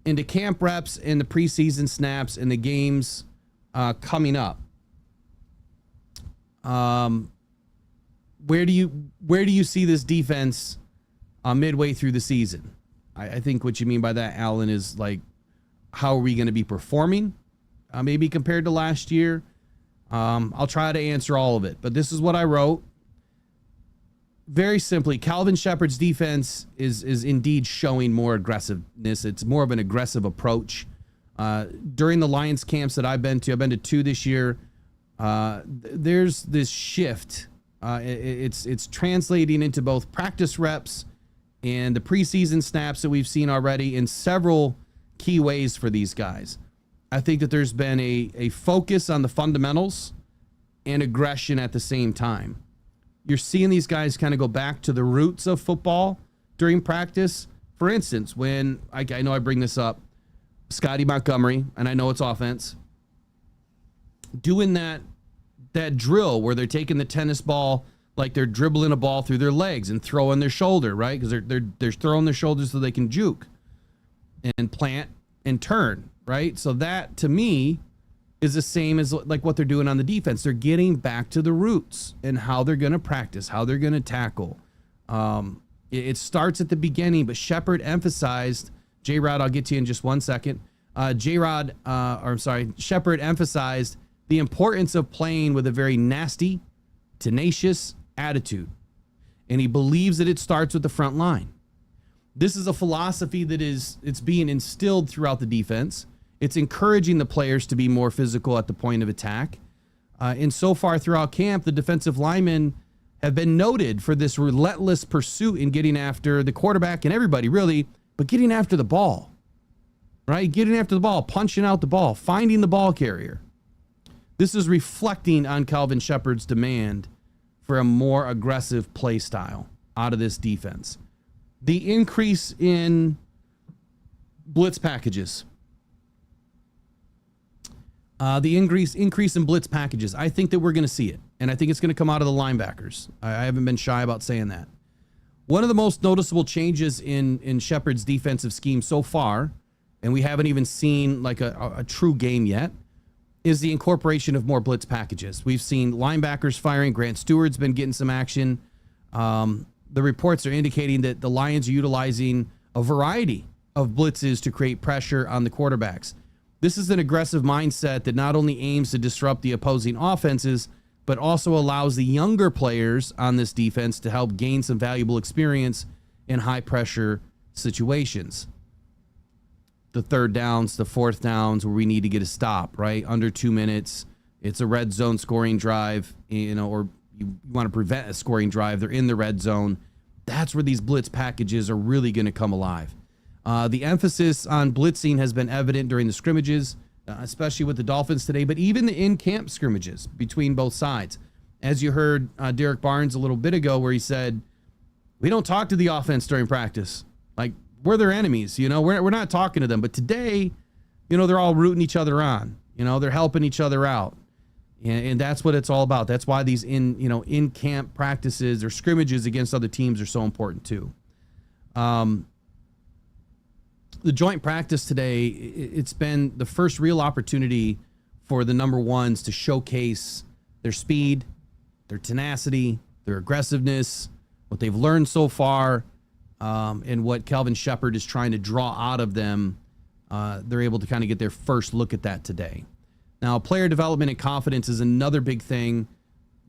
into camp reps and the preseason snaps and the games coming up? Where do you see this defense midway through the season? I think what you mean by that, Alan, is like, how are we going to be performing? Maybe compared to last year. I'll try to answer all of it, but this is what I wrote. Very simply, Calvin Shepard's defense is indeed showing more aggressiveness. It's more of an aggressive approach. During the Lions camps that I've been to 2 this year, there's this shift. It's translating into both practice reps and the preseason snaps that we've seen already in several key ways for these guys. I think that there's been a focus on the fundamentals and aggression at the same time. You're seeing these guys kind of go back to the roots of football during practice. For instance, when I know I bring this up, Scotty Montgomery, and I know it's offense, doing that drill where they're taking the tennis ball, like they're dribbling a ball through their legs and throwing their shoulder, right? Because they're throwing their shoulders so they can juke and plant and turn, right? So that, to me, is the same as like what they're doing on the defense. They're getting back to the roots and how they're going to practice, how they're going to tackle. It starts at the beginning, but Shepard emphasized, J-Rod, I'll get to you in just 1 second. Shepard emphasized the importance of playing with a very nasty, tenacious attitude. And he believes that it starts with the front line. This is a philosophy that it's being instilled throughout the defense. It's encouraging the players to be more physical at the point of attack. And so far throughout camp, the defensive linemen have been noted for this relentless pursuit in getting after the quarterback and everybody, really, but getting after the ball, right? Getting after the ball, punching out the ball, finding the ball carrier. This is reflecting on Calvin Shepard's demand for a more aggressive play style out of this defense. The increase in blitz packages. The increase in blitz packages. I think that we're going to see it, and I think it's going to come out of the linebackers. I haven't been shy about saying that. One of the most noticeable changes in Shepard's defensive scheme so far, and we haven't even seen like a true game yet, is the incorporation of more blitz packages. We've seen linebackers firing. Grant Stewart's been getting some action. The reports are indicating that the Lions are utilizing a variety of blitzes to create pressure on the quarterbacks. This is an aggressive mindset that not only aims to disrupt the opposing offenses, but also allows the younger players on this defense to help gain some valuable experience in high-pressure situations. The third downs, the fourth downs, where we need to get a stop, right? Under 2 minutes. It's a red zone scoring drive, or you want to prevent a scoring drive. They're in the red zone. That's where these blitz packages are really going to come alive. The emphasis on blitzing has been evident during the scrimmages. especially with the Dolphins today, but even the in-camp scrimmages between both sides. As you heard Derek Barnes a little bit ago, where he said, we don't talk to the offense during practice. Like, we're their enemies, you know, we're not talking to them. But today, you know, they're all rooting each other on, you know, they're helping each other out. And that's what it's all about. That's why these in-camp practices or scrimmages against other teams are so important too. The joint practice today, it's been the first real opportunity for the number ones to showcase their speed, their tenacity, their aggressiveness, what they've learned so far, and what Kelvin Shepherd is trying to draw out of them. They're able to kind of get their first look at that today. Now, player development and confidence is another big thing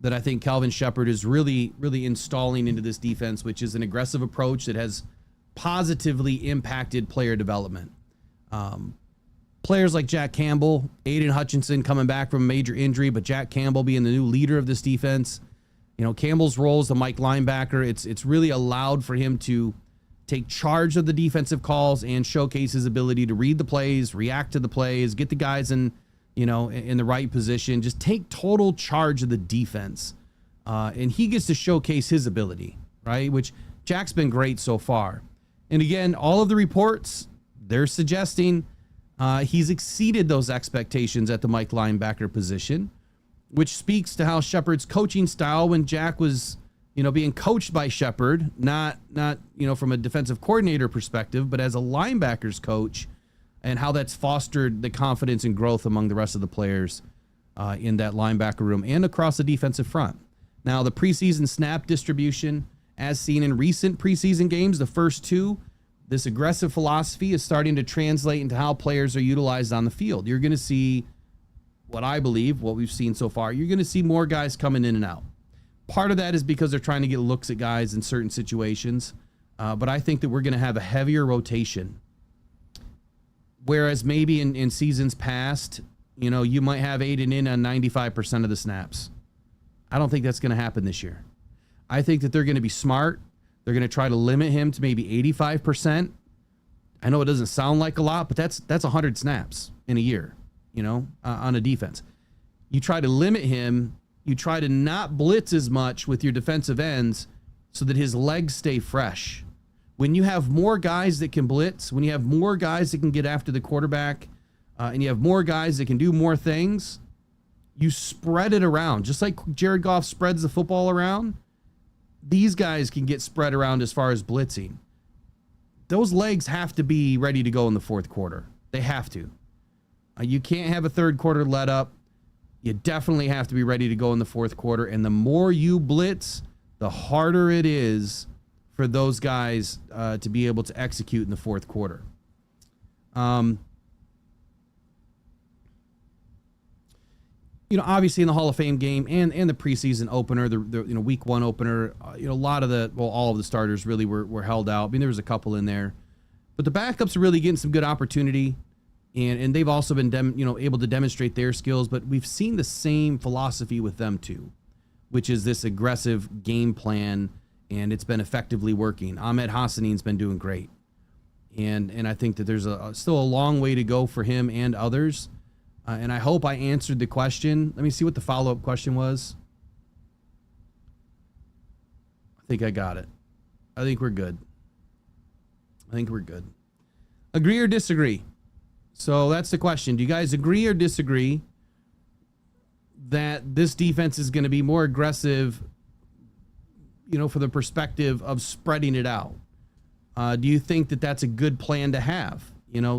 that I think Kelvin Shepherd is really, really installing into this defense, which is an aggressive approach that has positively impacted player development. Players like Jack Campbell, Aiden Hutchinson coming back from a major injury, but Jack Campbell being the new leader of this defense. You know, Campbell's role as the Mike linebacker, it's really allowed for him to take charge of the defensive calls and showcase his ability to read the plays, react to the plays, get the guys in the right position, just take total charge of the defense. And he gets to showcase his ability, right? Which Jack's been great so far. And again, all of the reports, they're suggesting he's exceeded those expectations at the Mike linebacker position, which speaks to how Shepherd's coaching style when Jack was, being coached by Shepherd, not from a defensive coordinator perspective, but as a linebackers coach, and how that's fostered the confidence and growth among the rest of the players in that linebacker room and across the defensive front. Now, the preseason snap distribution, as seen in recent preseason games, the first two, this aggressive philosophy is starting to translate into how players are utilized on the field. You're going to see what I believe, what we've seen so far, you're going to see more guys coming in and out. Part of that is because they're trying to get looks at guys in certain situations, but I think that we're going to have a heavier rotation. Whereas maybe in seasons past, you might have Aiden in on 95% of the snaps. I don't think that's going to happen this year. I think that they're going to be smart. They're going to try to limit him to maybe 85%. I know it doesn't sound like a lot, but that's 100 snaps in a year, on a defense. You try to limit him. You try to not blitz as much with your defensive ends so that his legs stay fresh. When you have more guys that can blitz, when you have more guys that can get after the quarterback, and you have more guys that can do more things, you spread it around. Just like Jared Goff spreads the football around, these guys can get spread around as far as blitzing. Those legs have to be ready to go in the fourth quarter. They have to. You can't have a third quarter let up. You definitely have to be ready to go in the fourth quarter. And the more you blitz, the harder it is for those guys to be able to execute in the fourth quarter. Obviously in the Hall of Fame game and the preseason opener, the week one opener, a lot of all of the starters really were held out. I mean, there was a couple in there, but the backups are really getting some good opportunity, and they've also been able to demonstrate their skills. But we've seen the same philosophy with them too, which is this aggressive game plan, and it's been effectively working. Ahmed Hassanin's been doing great, and I think that there's still a long way to go for him and others. And I hope I answered the question. Let me see what the follow-up question was. I think I got it. I think we're good. Agree or disagree? So that's the question. Do you guys agree or disagree that this defense is going to be more aggressive, from the perspective of spreading it out? Do you think that that's a good plan to have?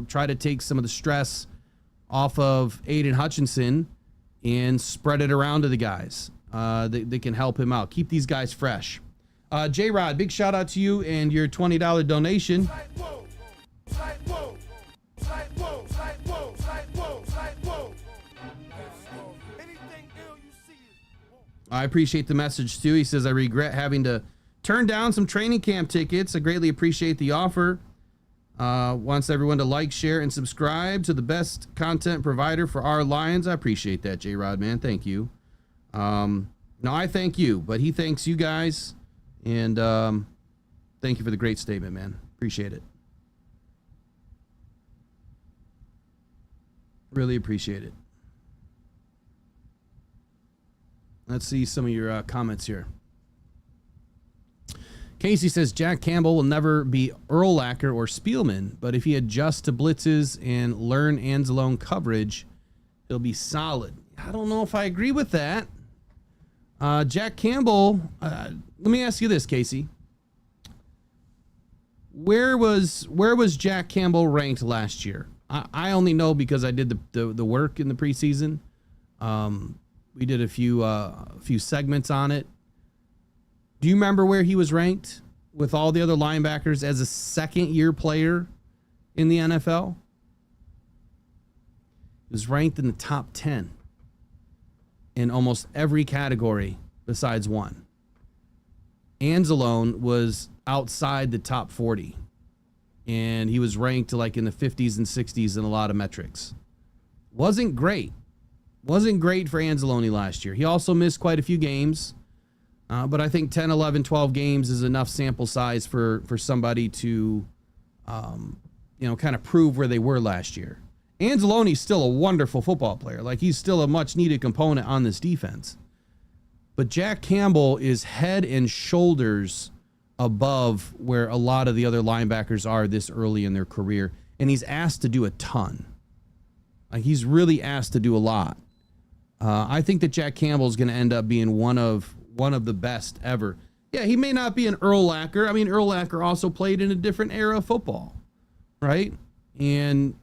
Try to take some of the stress off of Aiden Hutchinson and spread it around to the guys that can help him out. Keep these guys fresh. J-Rod, big shout out to you and your $20 donation. I appreciate the message too. He says, I regret having to turn down some training camp tickets. I greatly appreciate the offer. Wants everyone to like, share, and subscribe to the best content provider for our Lions. I appreciate that, J-Rod, man. Thank you. No, I thank you, but he thanks you guys. And thank you for the great statement, man. Appreciate it. Really appreciate it. Let's see some of your comments here. Casey says Jack Campbell will never be Urlacher or Spielman, but if he adjusts to blitzes and learn Anzalone coverage, he'll be solid. I don't know if I agree with that. Jack Campbell, let me ask you this, Casey. Where was Jack Campbell ranked last year? I only know because I did the work in the preseason. We did a few segments on it. Do you remember where he was ranked with all the other linebackers as a second-year player in the NFL? He was ranked in the top 10 in almost every category besides one. Anzalone was outside the top 40, and he was ranked like in the 50s and 60s in a lot of metrics. Wasn't great. Wasn't great for Anzalone last year. He also missed quite a few games. But I think 10, 11, 12 games is enough sample size for somebody to, kind of prove where they were last year. Anzalone's still a wonderful football player. Like, he's still a much needed component on this defense. But Jack Campbell is head and shoulders above where a lot of the other linebackers are this early in their career. And he's asked to do a ton. Like, he's really asked to do a lot. I think that Jack Campbell is going to end up being one of the best ever. Yeah, he may not be an Urlacher. I mean, Urlacher also played in a different era of football, right? And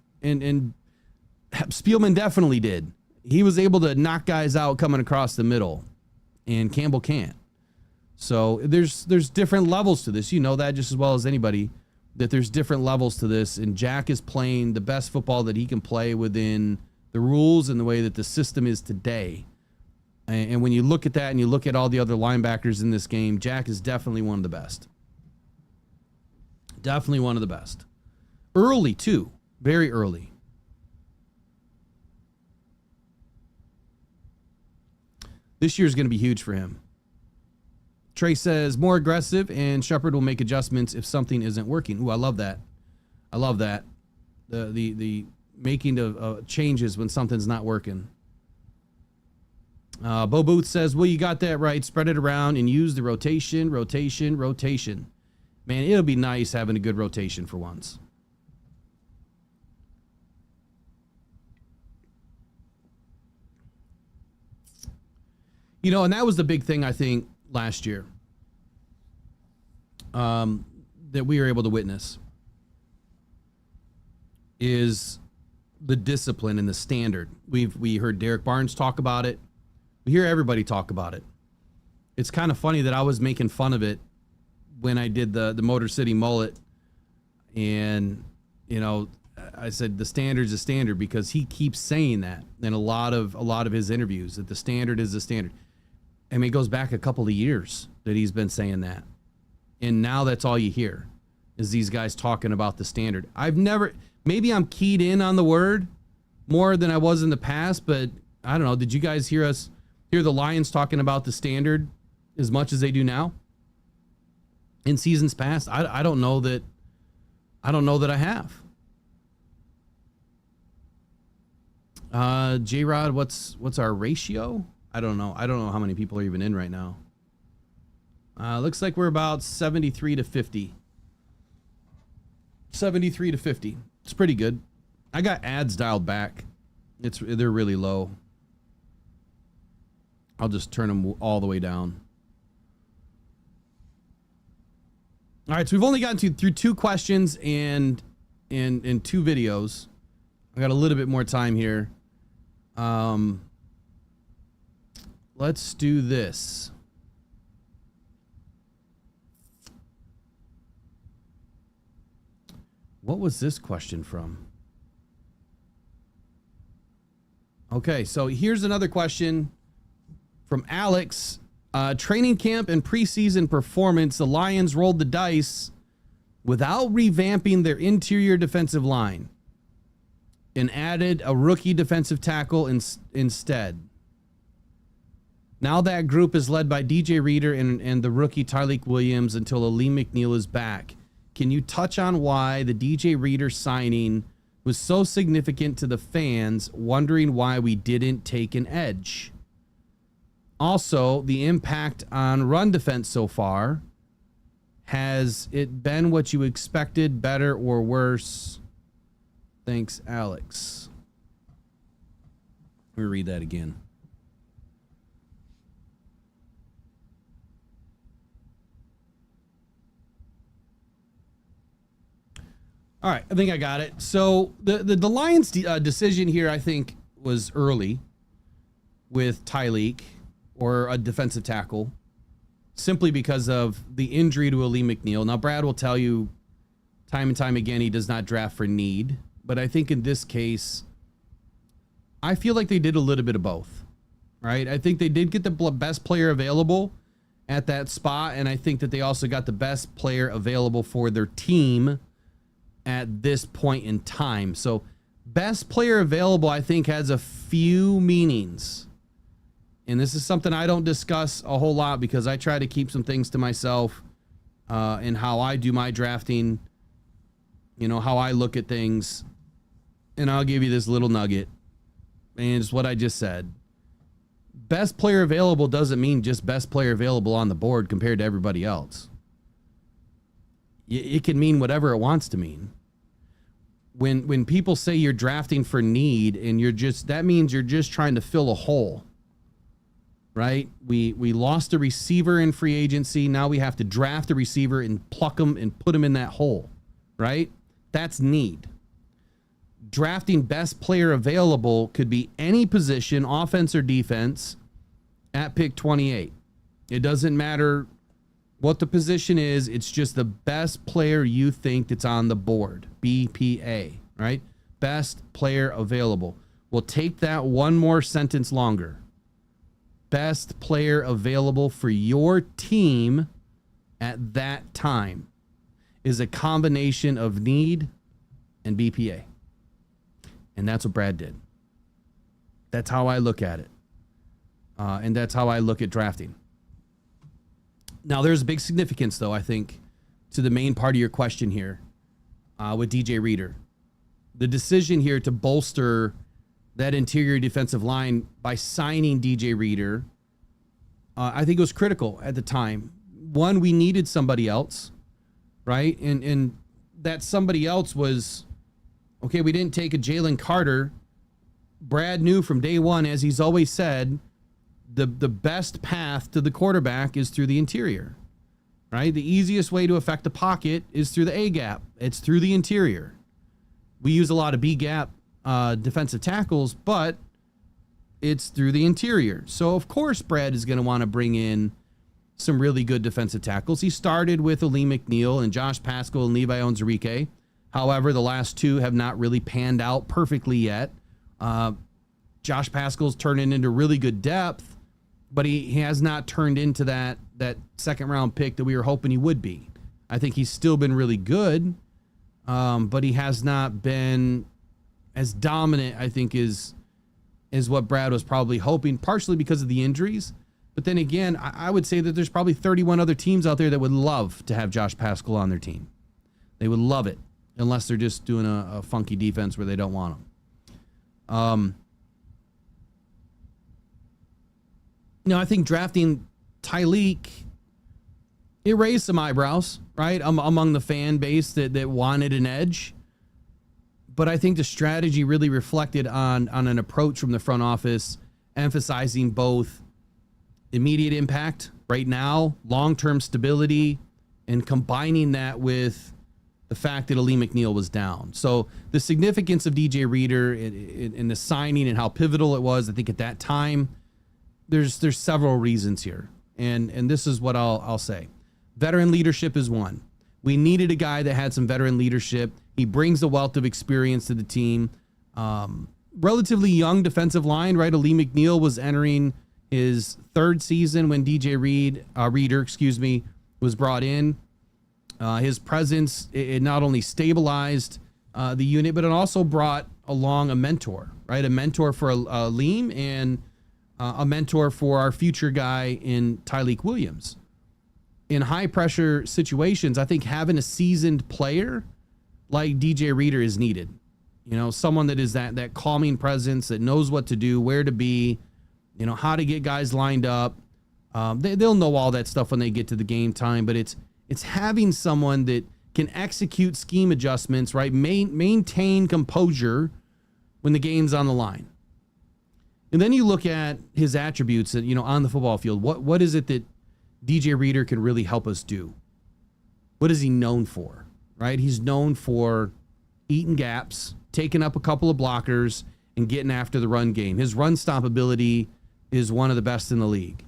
Spielman definitely did. He was able to knock guys out coming across the middle, and Campbell can't. So there's different levels to this. You know that just as well as anybody, that there's different levels to this, and Jack is playing the best football that he can play within the rules and the way that the system is today. And when you look at that and you look at all the other linebackers in this game, Jack is definitely one of the best. Definitely one of the best. Early, too. Very early. This year's going to be huge for him. Trey says, more aggressive, and Shepard will make adjustments if something isn't working. Ooh, I love that. I love that. The making of changes when something's not working. Bo Booth says, well, you got that right. Spread it around and use the rotation. Man, it'll be nice having a good rotation for once. You know, and that was the big thing, I think, last year that we were able to witness is the discipline and the standard. We heard Derek Barnes talk about it. We hear everybody talk about it. It's kind of funny that I was making fun of it when I did the Motor City mullet. And, you know, I said the standard's a standard because he keeps saying that in a lot of his interviews, that the standard is the standard. I mean, it goes back a couple of years that he's been saying that. And now that's all you hear is these guys talking about the standard. Maybe I'm keyed in on the word more than I was in the past, but I don't know. Did you guys hear the Lions talking about the standard as much as they do now in seasons past? I don't know that I have. J-Rod, what's our ratio? I don't know how many people are even in right now. Looks like we're about 73 to 50. 73 to 50. It's pretty good. I got ads dialed back. They're really low. I'll just turn them all the way down. All right, so we've only gotten through 2 questions and 2 videos. I got a little bit more time here. Let's do this. What was this question from? Okay, so here's another question from Alex. Training camp and preseason performance, the Lions rolled the dice without revamping their interior defensive line and added a rookie defensive tackle instead. Now that group is led by DJ Reader and the rookie Tyleik Williams until Aleem McNeil is back. Can you touch on why the DJ Reader signing was so significant to the fans, wondering why we didn't take an edge. Also, the impact on run defense so far. Has it been what you expected, better or worse? Thanks, Alex. Let me read that again. All right, I think I got it. So the Lions' decision here, I think, was early with Tyreek or a defensive tackle, simply because of the injury to Ali McNeil. Now, Brad will tell you time and time again he does not draft for need, but I think in this case, I feel like they did a little bit of both, right? I think they did get the best player available at that spot, and I think that they also got the best player available for their team at this point in time. So best player available, I think, has a few meanings. And this is something I don't discuss a whole lot because I try to keep some things to myself in how I do my drafting, you know, how I look at things. And I'll give you this little nugget. And it's what I just said. Best player available doesn't mean just best player available on the board compared to everybody else. It can mean whatever it wants to mean. When people say you're drafting for need and that means you're just trying to fill a hole, right? We lost a receiver in free agency. Now we have to draft a receiver and pluck them and put them in that hole, right? That's need. Drafting best player available could be any position, offense or defense, at pick 28. It doesn't matter what the position is, it's just the best player you think that's on the board. BPA, right? Best player available. We'll take that one more sentence longer. Best player available for your team at that time is a combination of need and BPA. And that's what Brad did. That's how I look at it. And that's how I look at drafting. Now, there's a big significance, though, I think, to the main part of your question here with DJ Reader. The decision here to bolster that interior defensive line by signing DJ Reader, I think it was critical at the time. One, we needed somebody else, right? And that somebody else was, okay, we didn't take a Jalen Carter. Brad knew from day one, as he's always said, the best path to the quarterback is through the interior, right? The easiest way to affect the pocket is through the A-gap. It's through the interior. We use a lot of B-gap defensive tackles, but it's through the interior. So, of course, Brad is going to want to bring in some really good defensive tackles. He started with Ali McNeil and Josh Paschal and Levi Onwuzurike. However, the last two have not really panned out perfectly yet. Josh Paschal's turning into really good depth, but he has not turned into that second round pick that we were hoping he would be. I think he's still been really good, but he has not been as dominant, I think, is what Brad was probably hoping, partially because of the injuries. But then again, I would say that there's probably 31 other teams out there that would love to have Josh Paschal on their team. They would love it, unless they're just doing a funky defense where they don't want him. I think drafting Tyreek, it raised some eyebrows, right, among the fan base that wanted an edge. But I think the strategy really reflected on an approach from the front office, emphasizing both immediate impact right now, long-term stability, and combining that with the fact that Ali McNeil was down. So the significance of DJ Reader in the signing and how pivotal it was, I think at that time, there's several reasons here. And this is what I'll say. Veteran leadership is one. We needed a guy that had some veteran leadership. He brings a wealth of experience to the team. Relatively young defensive line, right? Ali McNeil was entering his third season when DJ Reader was brought in. His presence, it not only stabilized the unit, but it also brought along a mentor, right? A mentor for Aleem and a mentor for our future guy in Tyreek Williams. In high pressure situations, I think having a seasoned player like DJ Reader is needed. You know, someone that is that calming presence, that knows what to do, where to be, you know, how to get guys lined up. They'll know all that stuff when they get to the game time, but it's having someone that can execute scheme adjustments, right? Maintain composure when the game's on the line. And then you look at his attributes, you know, on the football field. What is it that DJ Reader can really help us do? What is he known for, right? He's known for eating gaps, taking up a couple of blockers, and getting after the run game. His run stop ability is one of the best in the league.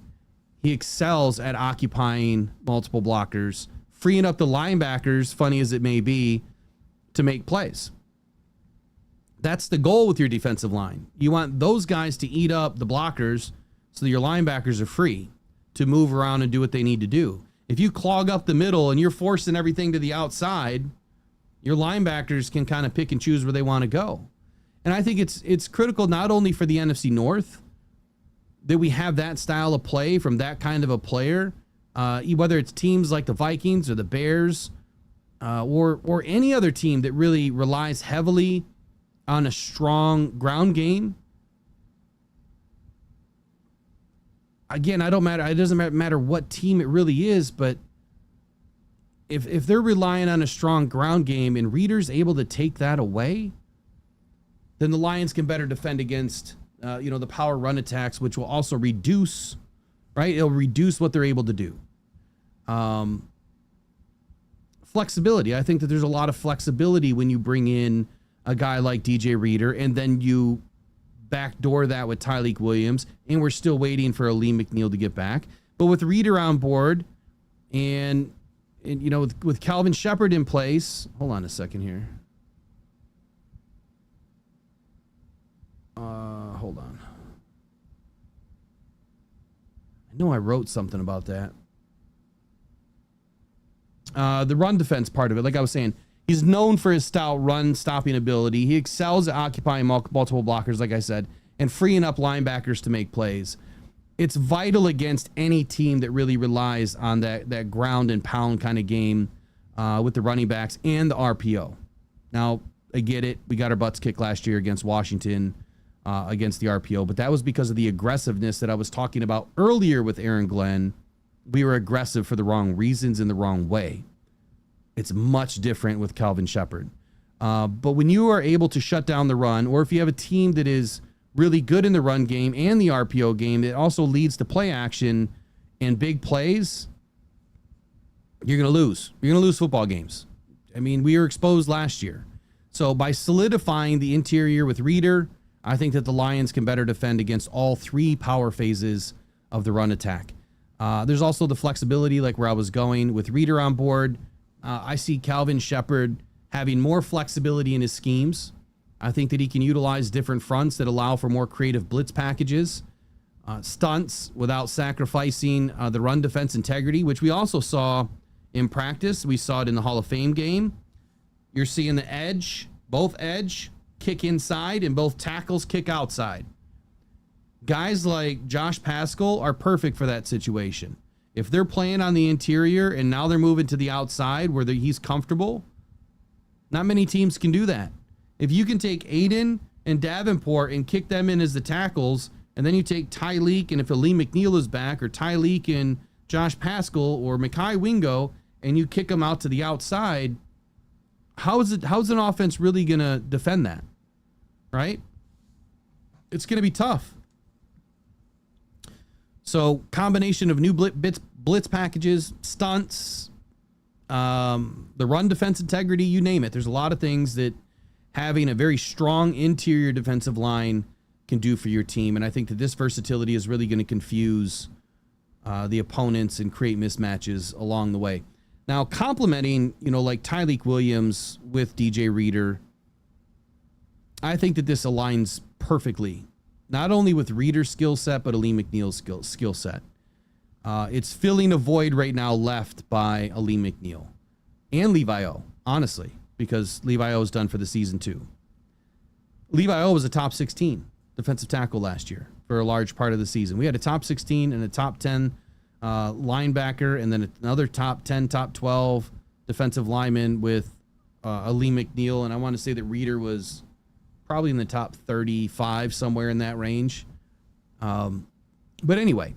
He excels at occupying multiple blockers, freeing up the linebackers, funny as it may be, to make plays. That's the goal with your defensive line. You want those guys to eat up the blockers so that your linebackers are free to move around and do what they need to do. If you clog up the middle and you're forcing everything to the outside, your linebackers can kind of pick and choose where they want to go. And I think it's critical not only for the NFC North that we have that style of play from that kind of a player, whether it's teams like the Vikings or the Bears, or any other team that really relies heavily on a strong ground game. Again, it doesn't matter what team it really is, but if they're relying on a strong ground game and Reader's able to take that away, then the Lions can better defend against the power run attacks, which will also reduce, right? It'll reduce what they're able to do. Flexibility. I think that there's a lot of flexibility when you bring in a guy like DJ Reader, and then you backdoor that with Tyleik Williams, and we're still waiting for Lee McNeil to get back. But with Reader on board, and you know, with Calvin Shepard in place, hold on a second here. Hold on. I know I wrote something about that. The run defense part of it, like I was saying, he's known for his stout run stopping ability. He excels at occupying multiple blockers, like I said, and freeing up linebackers to make plays. It's vital against any team that really relies on that ground and pound kind of game with the running backs and the RPO. Now, I get it. We got our butts kicked last year against Washington against the RPO, but that was because of the aggressiveness that I was talking about earlier with Aaron Glenn. We were aggressive for the wrong reasons in the wrong way. It's much different with Calvin Shepard. But when you are able to shut down the run, or if you have a team that is really good in the run game and the RPO game, it also leads to play action and big plays, you're going to lose. You're going to lose football games. I mean, we were exposed last year. So by solidifying the interior with Reader, I think that the Lions can better defend against all three power phases of the run attack. There's also the flexibility, like where I was going with Reader on board. I see Calvin Shepard having more flexibility in his schemes. I think that he can utilize different fronts that allow for more creative blitz packages, stunts without sacrificing the run defense integrity, which we also saw in practice. We saw it in the Hall of Fame game. You're seeing the edge, both edge kick inside and both tackles kick outside. Guys like Josh Paschal are perfect for that situation. If they're playing on the interior and now they're moving to the outside where he's comfortable, not many teams can do that. If you can take Aiden and Davenport and kick them in as the tackles, and then you take Tyleik, and if Lee McNeil is back, or Tyleik and Josh Paschal or Mekhi Wingo, and you kick them out to the outside, how's an offense really going to defend that? Right? It's going to be tough. So combination of new blitz packages, stunts, the run defense integrity, you name it. There's a lot of things that having a very strong interior defensive line can do for your team. And I think that this versatility is really going to confuse the opponents and create mismatches along the way. Now, complementing, like Tyleik Williams with DJ Reader, I think that this aligns perfectly, not only with Reader's skill set, but Lee McNeil's skill set. It's filling a void right now left by Lee McNeil and Levi O, honestly, because Levi O is done for the season too. Levi O was a top 16 defensive tackle last year for a large part of the season. We had a top 16 and a top 10 linebacker, and then another top 10, top 12 defensive lineman with Lee McNeil. And I want to say that Reader was probably in the top 35, somewhere in that range. But anyway,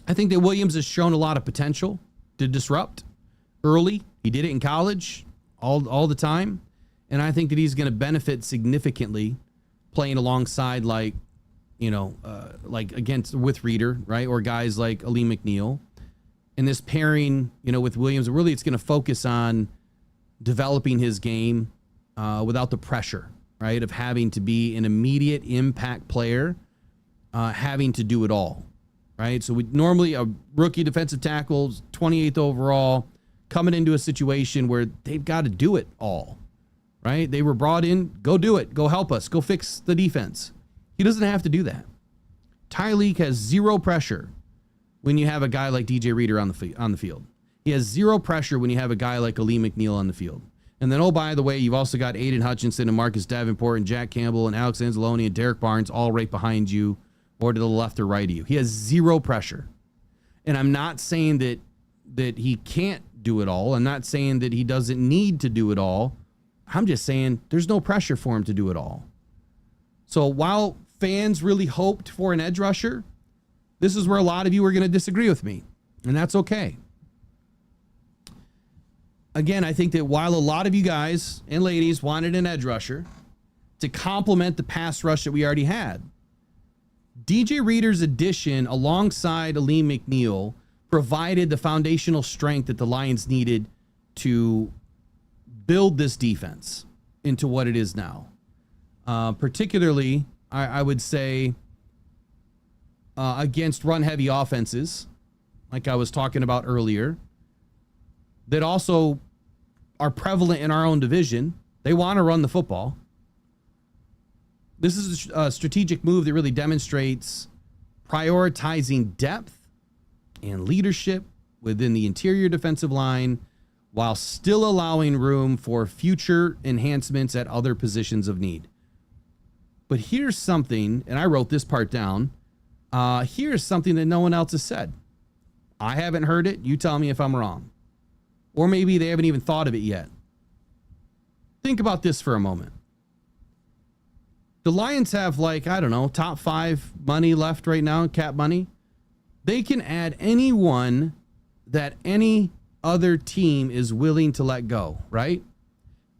I think that Williams has shown a lot of potential to disrupt early. He did it in college all the time. And I think that he's going to benefit significantly playing alongside like against with Reeder, right? Or guys like Ali McNeil. And this pairing, with Williams, really it's going to focus on developing his game without the pressure, right? Of having to be an immediate impact player, having to do it all, right? So we normally a rookie defensive tackle, 28th overall, coming into a situation where they've got to do it all, right? They were brought in, go do it, go help us, go fix the defense. He doesn't have to do that. Tyreek has zero pressure when you have a guy like DJ Reeder on the field. He has zero pressure when you have a guy like Ali McNeil on the field. And then, oh, by the way, you've also got Aiden Hutchinson and Marcus Davenport and Jack Campbell and Alex Anzalone and Derek Barnes all right behind you or to the left or right of you. He has zero pressure. And I'm not saying that he can't do it all. I'm not saying that he doesn't need to do it all. I'm just saying there's no pressure for him to do it all. So while fans really hoped for an edge rusher, this is where a lot of you are going to disagree with me, and that's okay. Again, I think that while a lot of you guys and ladies wanted an edge rusher to complement the pass rush that we already had, DJ Reeder's addition alongside Ali McNeil provided the foundational strength that the Lions needed to build this defense into what it is now. Particularly, I would say, against run-heavy offenses, like I was talking about earlier, that also are prevalent in our own division. They want to run the football. This is a strategic move that really demonstrates prioritizing depth and leadership within the interior defensive line while still allowing room for future enhancements at other positions of need. But here's something, and I wrote this part down. Here's something that no one else has said. I haven't heard it. You tell me if I'm wrong. Or maybe they haven't even thought of it yet. Think about this for a moment. The Lions have top 5 money left right now, cap money. They can add anyone that any other team is willing to let go, right?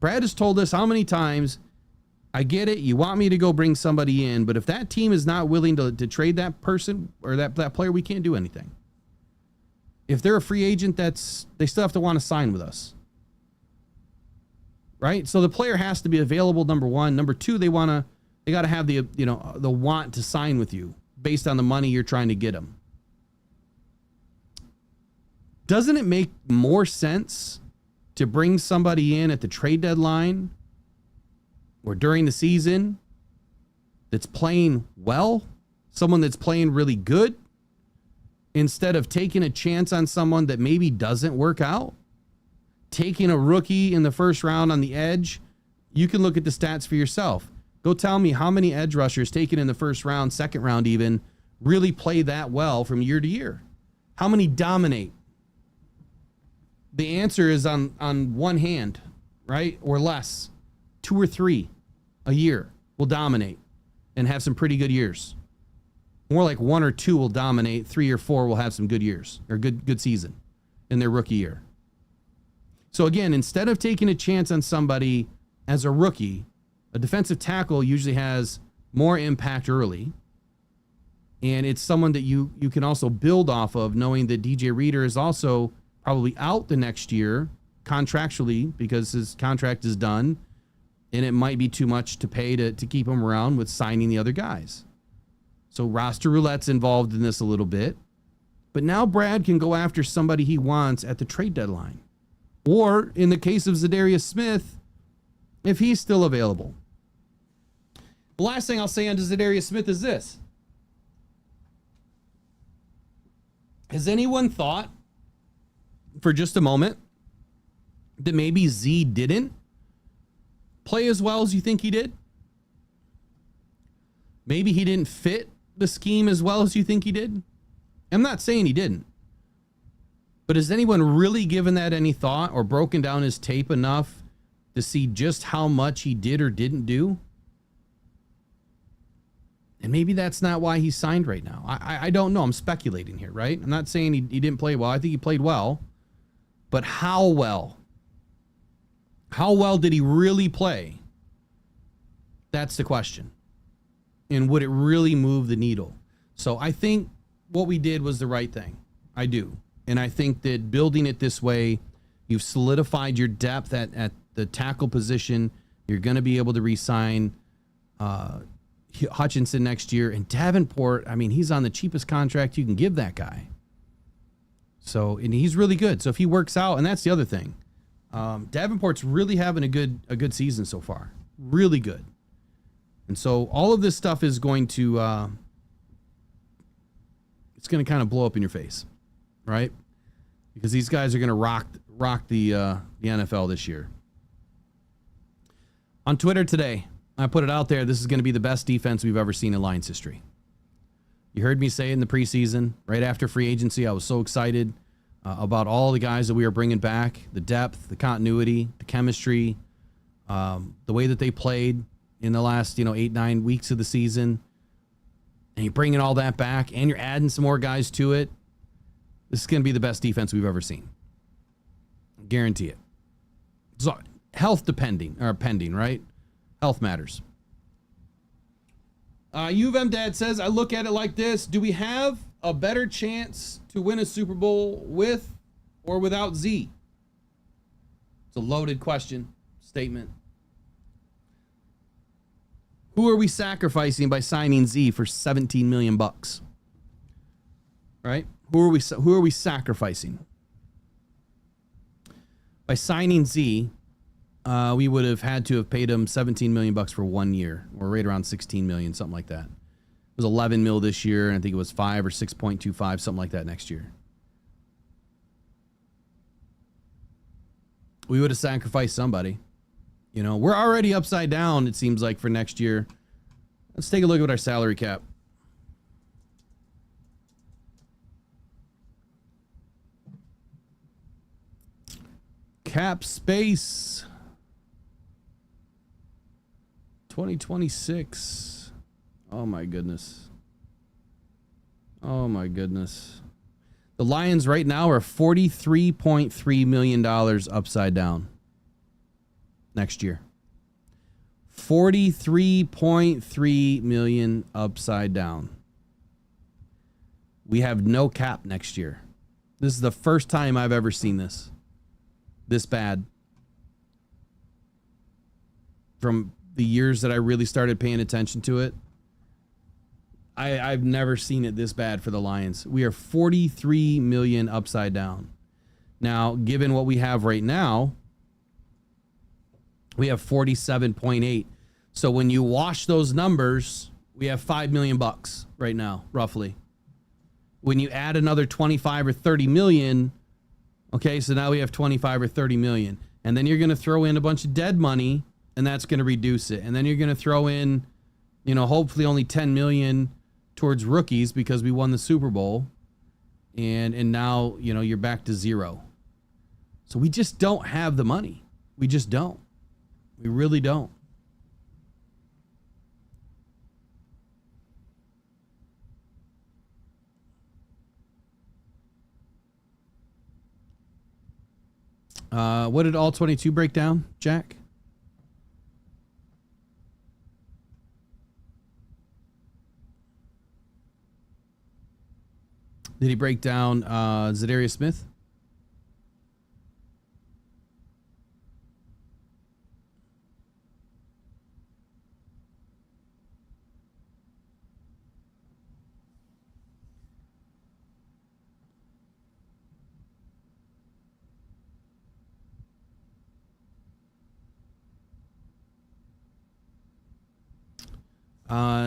Brad has told us how many times, I get it, you want me to go bring somebody in, but if that team is not willing to trade that person or that player, we can't do anything. If they're a free agent, they still have to want to sign with us. Right? So the player has to be available, number one. Number two, they got to have the want to sign with you based on the money you're trying to get them. Doesn't it make more sense to bring somebody in at the trade deadline or during the season that's playing well, someone that's playing really good, instead of taking a chance on someone that maybe doesn't work out? Taking a rookie in the first round on the edge, you can look at the stats for yourself. Go tell me how many edge rushers taken in the first round, second round even, really play that well from year to year. How many dominate? The answer is on one hand, right? Or less. 2 or 3 a year will dominate and have some pretty good years. More like 1 or 2 will dominate. 3 or 4 will have some good years or good season in their rookie year. So again, instead of taking a chance on somebody as a rookie, a defensive tackle usually has more impact early. And it's someone that you can also build off of, knowing that DJ Reeder is also probably out the next year contractually because his contract is done. And it might be too much to pay to keep him around with signing the other guys. So roster roulette's involved in this a little bit. But now Brad can go after somebody he wants at the trade deadline. Or in the case of Zadarius Smith, if he's still available. The last thing I'll say on Zadarius Smith is this. Has anyone thought for just a moment that maybe Z didn't play as well as you think he did? Maybe he didn't fit the scheme as well as you think he did? I'm not saying he didn't. But has anyone really given that any thought or broken down his tape enough to see just how much he did or didn't do. And maybe that's not why he's signed right now. I don't know. I'm speculating here, right? I'm not saying he didn't play well. I think he played well. But how well? How well did he really play? That's the question. And would it really move the needle? So I think what we did was the right thing. I do. And I think that building it this way, you've solidified your depth at the tackle position. You're going to be able to re-sign Hutchinson next year. And Davenport, I mean, he's on the cheapest contract you can give that guy. So, and he's really good. So if he works out, and that's the other thing, Davenport's really having a good season so far. Really good. And so all of this stuff is going to, it's going to kind of blow up in your face, right? Because these guys are going to rock the NFL this year. On Twitter today, I put it out there. This is going to be the best defense we've ever seen in Lions history. You heard me say in the preseason, right after free agency, I was so excited about all the guys that we are bringing back, the depth, the continuity, the chemistry, the way that they played in the last, 8-9 weeks of the season. And you're bringing all that back, and you're adding some more guys to it. This is going to be the best defense we've ever seen. Guarantee it. So, health pending, right? Health matters. U of M Dad says, I look at it like this. Do we have a better chance to win a Super Bowl with or without Z? It's a loaded question, statement. Who are we sacrificing by signing Z for $17 million bucks? Right? Who are we sacrificing? By signing Z, we would have had to have paid him $17 million bucks for 1 year, or right around 16 million, something like that. It was 11 mil this year, and I think it was 5 or 6.25, something like that next year. We would have sacrificed somebody. We're already upside down, it seems like, for next year. Let's take a look at our salary cap. Cap space. 2026. Oh my goodness. Oh my goodness. The Lions right now are $43.3 million upside down next year. 43.3 million upside down. We have no cap next year. This is the first time I've ever seen this bad. From the years that I really started paying attention to it, I've never seen it this bad for the Lions. We are 43 million upside down. Now, given what we have right now, we have 47.8. So when you wash those numbers, we have $5 million bucks right now, roughly. When you add another 25 or 30 million, okay, so now we have 25 or 30 million. And then you're going to throw in a bunch of dead money, and that's going to reduce it. And then you're going to throw in, hopefully only 10 million towards rookies because we won the Super Bowl. And now, you're back to zero. So we just don't have the money. We just don't. We really don't. What did all 22 break down, Jack? Did he break down Zadarius Smith?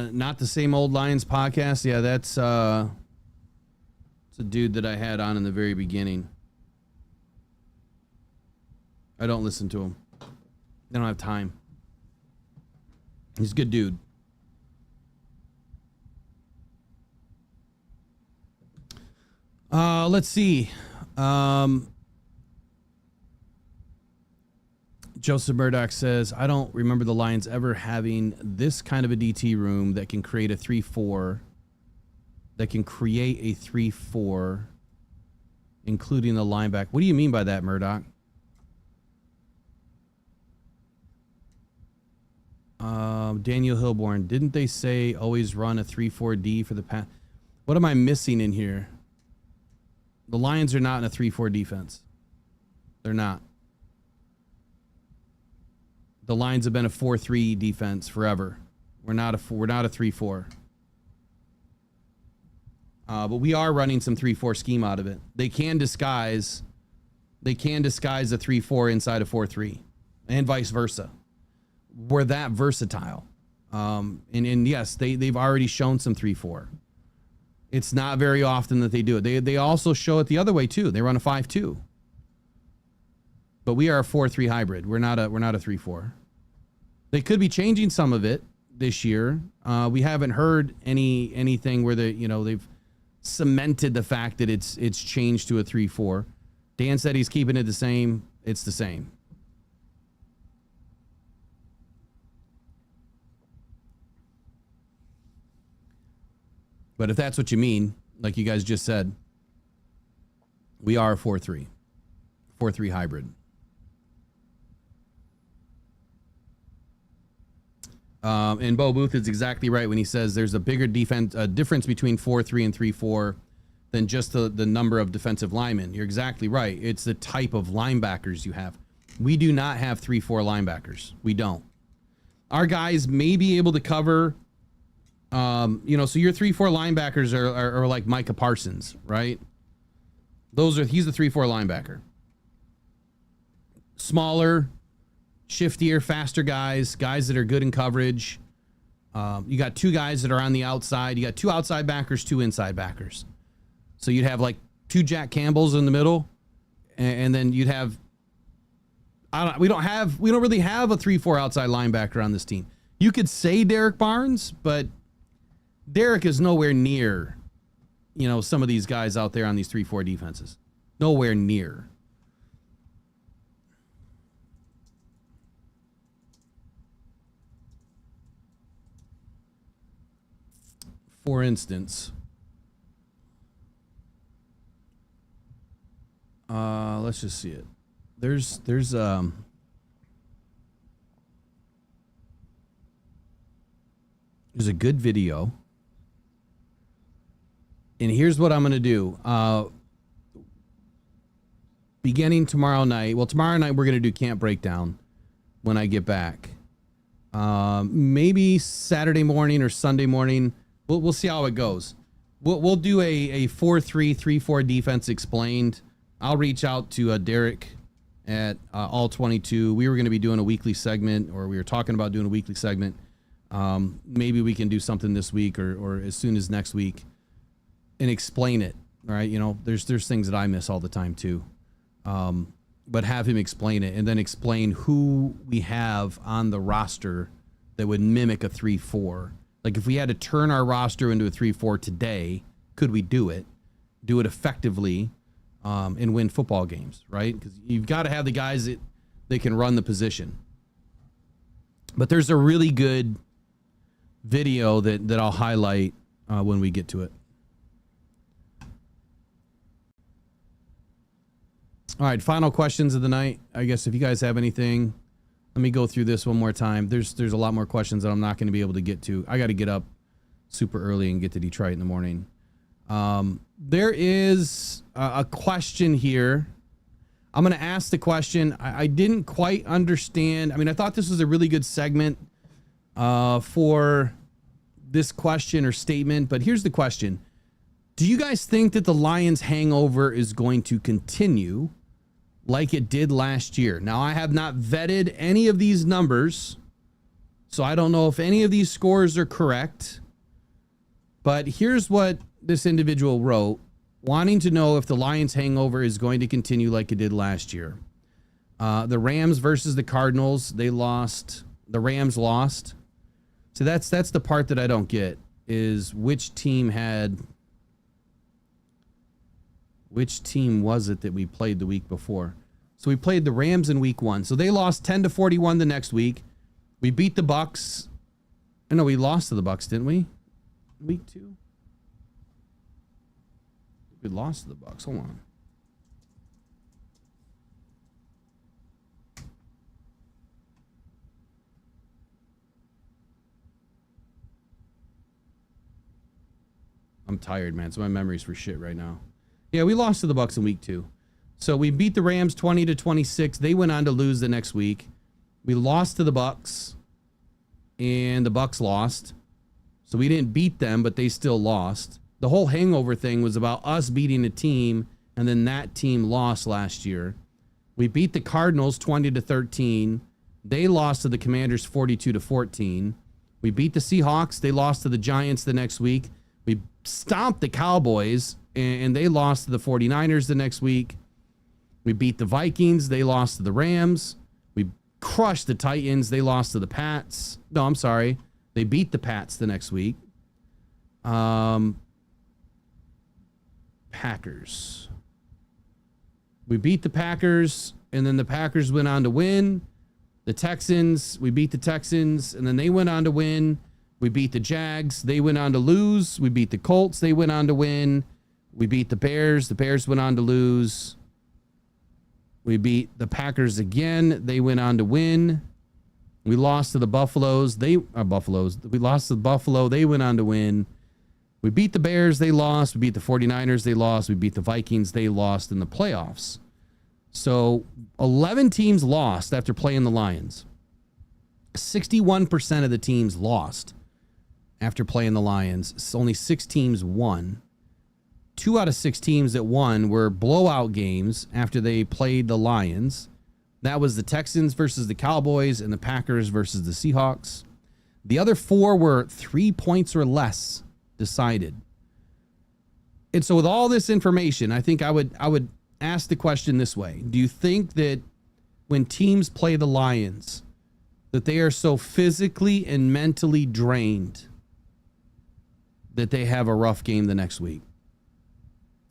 Not the Same Old Lions podcast. Yeah, that's it's a dude that I had on in the very beginning. I don't listen to him. I don't have time. He's a good dude. Let's see. Joseph Murdoch says, I don't remember the Lions ever having this kind of a DT room that can create a 3-4, that can create a 3-4, including the linebacker. What do you mean by that, Murdoch? Daniel Hilborn, didn't they say always run a 3-4-D for the pass? What am I missing in here? The Lions are not in a 3-4 defense. They're not. The Lions have been a 4-3 defense forever. We're not a 3-4. But we are running some 3-4 scheme out of it. They can disguise a 3-4 inside a 4-3, and vice versa. We're that versatile. And yes, they've already shown some 3-4. It's not very often that they do it. They also show it the other way too. They run a 5-2. But we are a 4-3 hybrid. We're not a 3-4. They could be changing some of it this year. We haven't heard anything where they've cemented the fact that it's changed to a 3-4. Dan said he's keeping it the same. It's the same. But if that's what you mean, like you guys just said, we are a 4-3 hybrid. And Bo Booth is exactly right when he says there's a bigger difference between 4-3 and 3-4 than just the number of defensive linemen. You're exactly right. It's the type of linebackers you have. We do not have 3-4 linebackers. We don't. Our guys may be able to cover, so your 3-4 linebackers are like Micah Parsons, right? He's the 3-4 linebacker. Smaller, shiftier, faster guys that are good in coverage. You got two guys that are on the outside. You got two outside backers, two inside backers. So you'd have like two Jack Campbells in the middle, and then you'd have. We don't really have a 3-4 outside linebacker on this team. You could say Derek Barnes, but Derek is nowhere near, some of these guys out there on these 3-4 defenses. Nowhere near. For instance, let's just see it. There's a good video. And here's what I'm going to do. Beginning tomorrow night. Well, tomorrow night we're going to do camp breakdown when I get back. Maybe Saturday morning or Sunday morning. We'll see how it goes. We'll do a 4-3, 3-4 defense explained. I'll reach out to Derek at All 22. We were going to be doing a weekly segment, or we were talking about doing a weekly segment. Maybe we can do something this week or as soon as next week and explain it. All right. There's things that I miss all the time too. But have him explain it and then explain who we have on the roster that would mimic a 3-4. Like if we had to turn our roster into a 3-4 today, could we do it effectively, and win football games, right? Because you've got to have the guys that can run the position. But there's a really good video that I'll highlight when we get to it. All right, final questions of the night. I guess if you guys have anything, let me go through this one more time. There's a lot more questions that I'm not going to be able to get to. I got to get up super early and get to Detroit in the morning. There is a question here. I'm going to ask the question. I didn't quite understand. I thought this was a really good segment for this question or statement, but here's the question. Do you guys think that the Lions hangover is going to continue like it did last year? Now, I have not vetted any of these numbers, so I don't know if any of these scores are correct. But here's what this individual wrote, wanting to know if the Lions hangover is going to continue like it did last year. The Rams versus the Cardinals, they lost. The Rams lost. So that's the part that I don't get, is which team was it that we played the week before? So we played the Rams in week 1. So they lost 10-41 the next week. We beat the Bucks. No, we lost to the Bucks, didn't we? Week 2. We lost to the Bucks. Hold on. I'm tired, man. So my memory's for shit right now. Yeah, we lost to the Bucks in week 2. So we beat the Rams 20-26. They went on to lose the next week. We lost to the Bucks, and the Bucks lost. So we didn't beat them, but they still lost. The whole hangover thing was about us beating a team, and then that team lost last year. We beat the Cardinals 20-13. They lost to the Commanders 42-14. We beat the Seahawks. They lost to the Giants the next week. We stomped the Cowboys, and they lost to the 49ers the next week. We beat the Vikings. They lost to the Rams. We crushed the Titans. They lost to the Pats. No, I'm sorry. They beat the Pats the next week. Packers. We beat the Packers, and then the Packers went on to win. The Texans, we beat the Texans, and then they went on to win. We beat the Jags. They went on to lose. We beat the Colts. They went on to win. We beat the Bears. The Bears went on to lose. We beat the Packers again. They went on to win. We lost to the Buffaloes. We lost to Buffalo. They went on to win. We beat the Bears. They lost. We beat the 49ers. They lost. We beat the Vikings. They lost in the playoffs. So 11 teams lost after playing the Lions. 61% of the teams lost after playing the Lions. Only 6 teams won. 2 out of 6 teams that won were blowout games after they played the Lions. That was the Texans versus the Cowboys and the Packers versus the Seahawks. The other 4 were 3 points or less decided. And so with all this information, I think I would ask the question this way. Do you think that when teams play the Lions, that they are so physically and mentally drained that they have a rough game the next week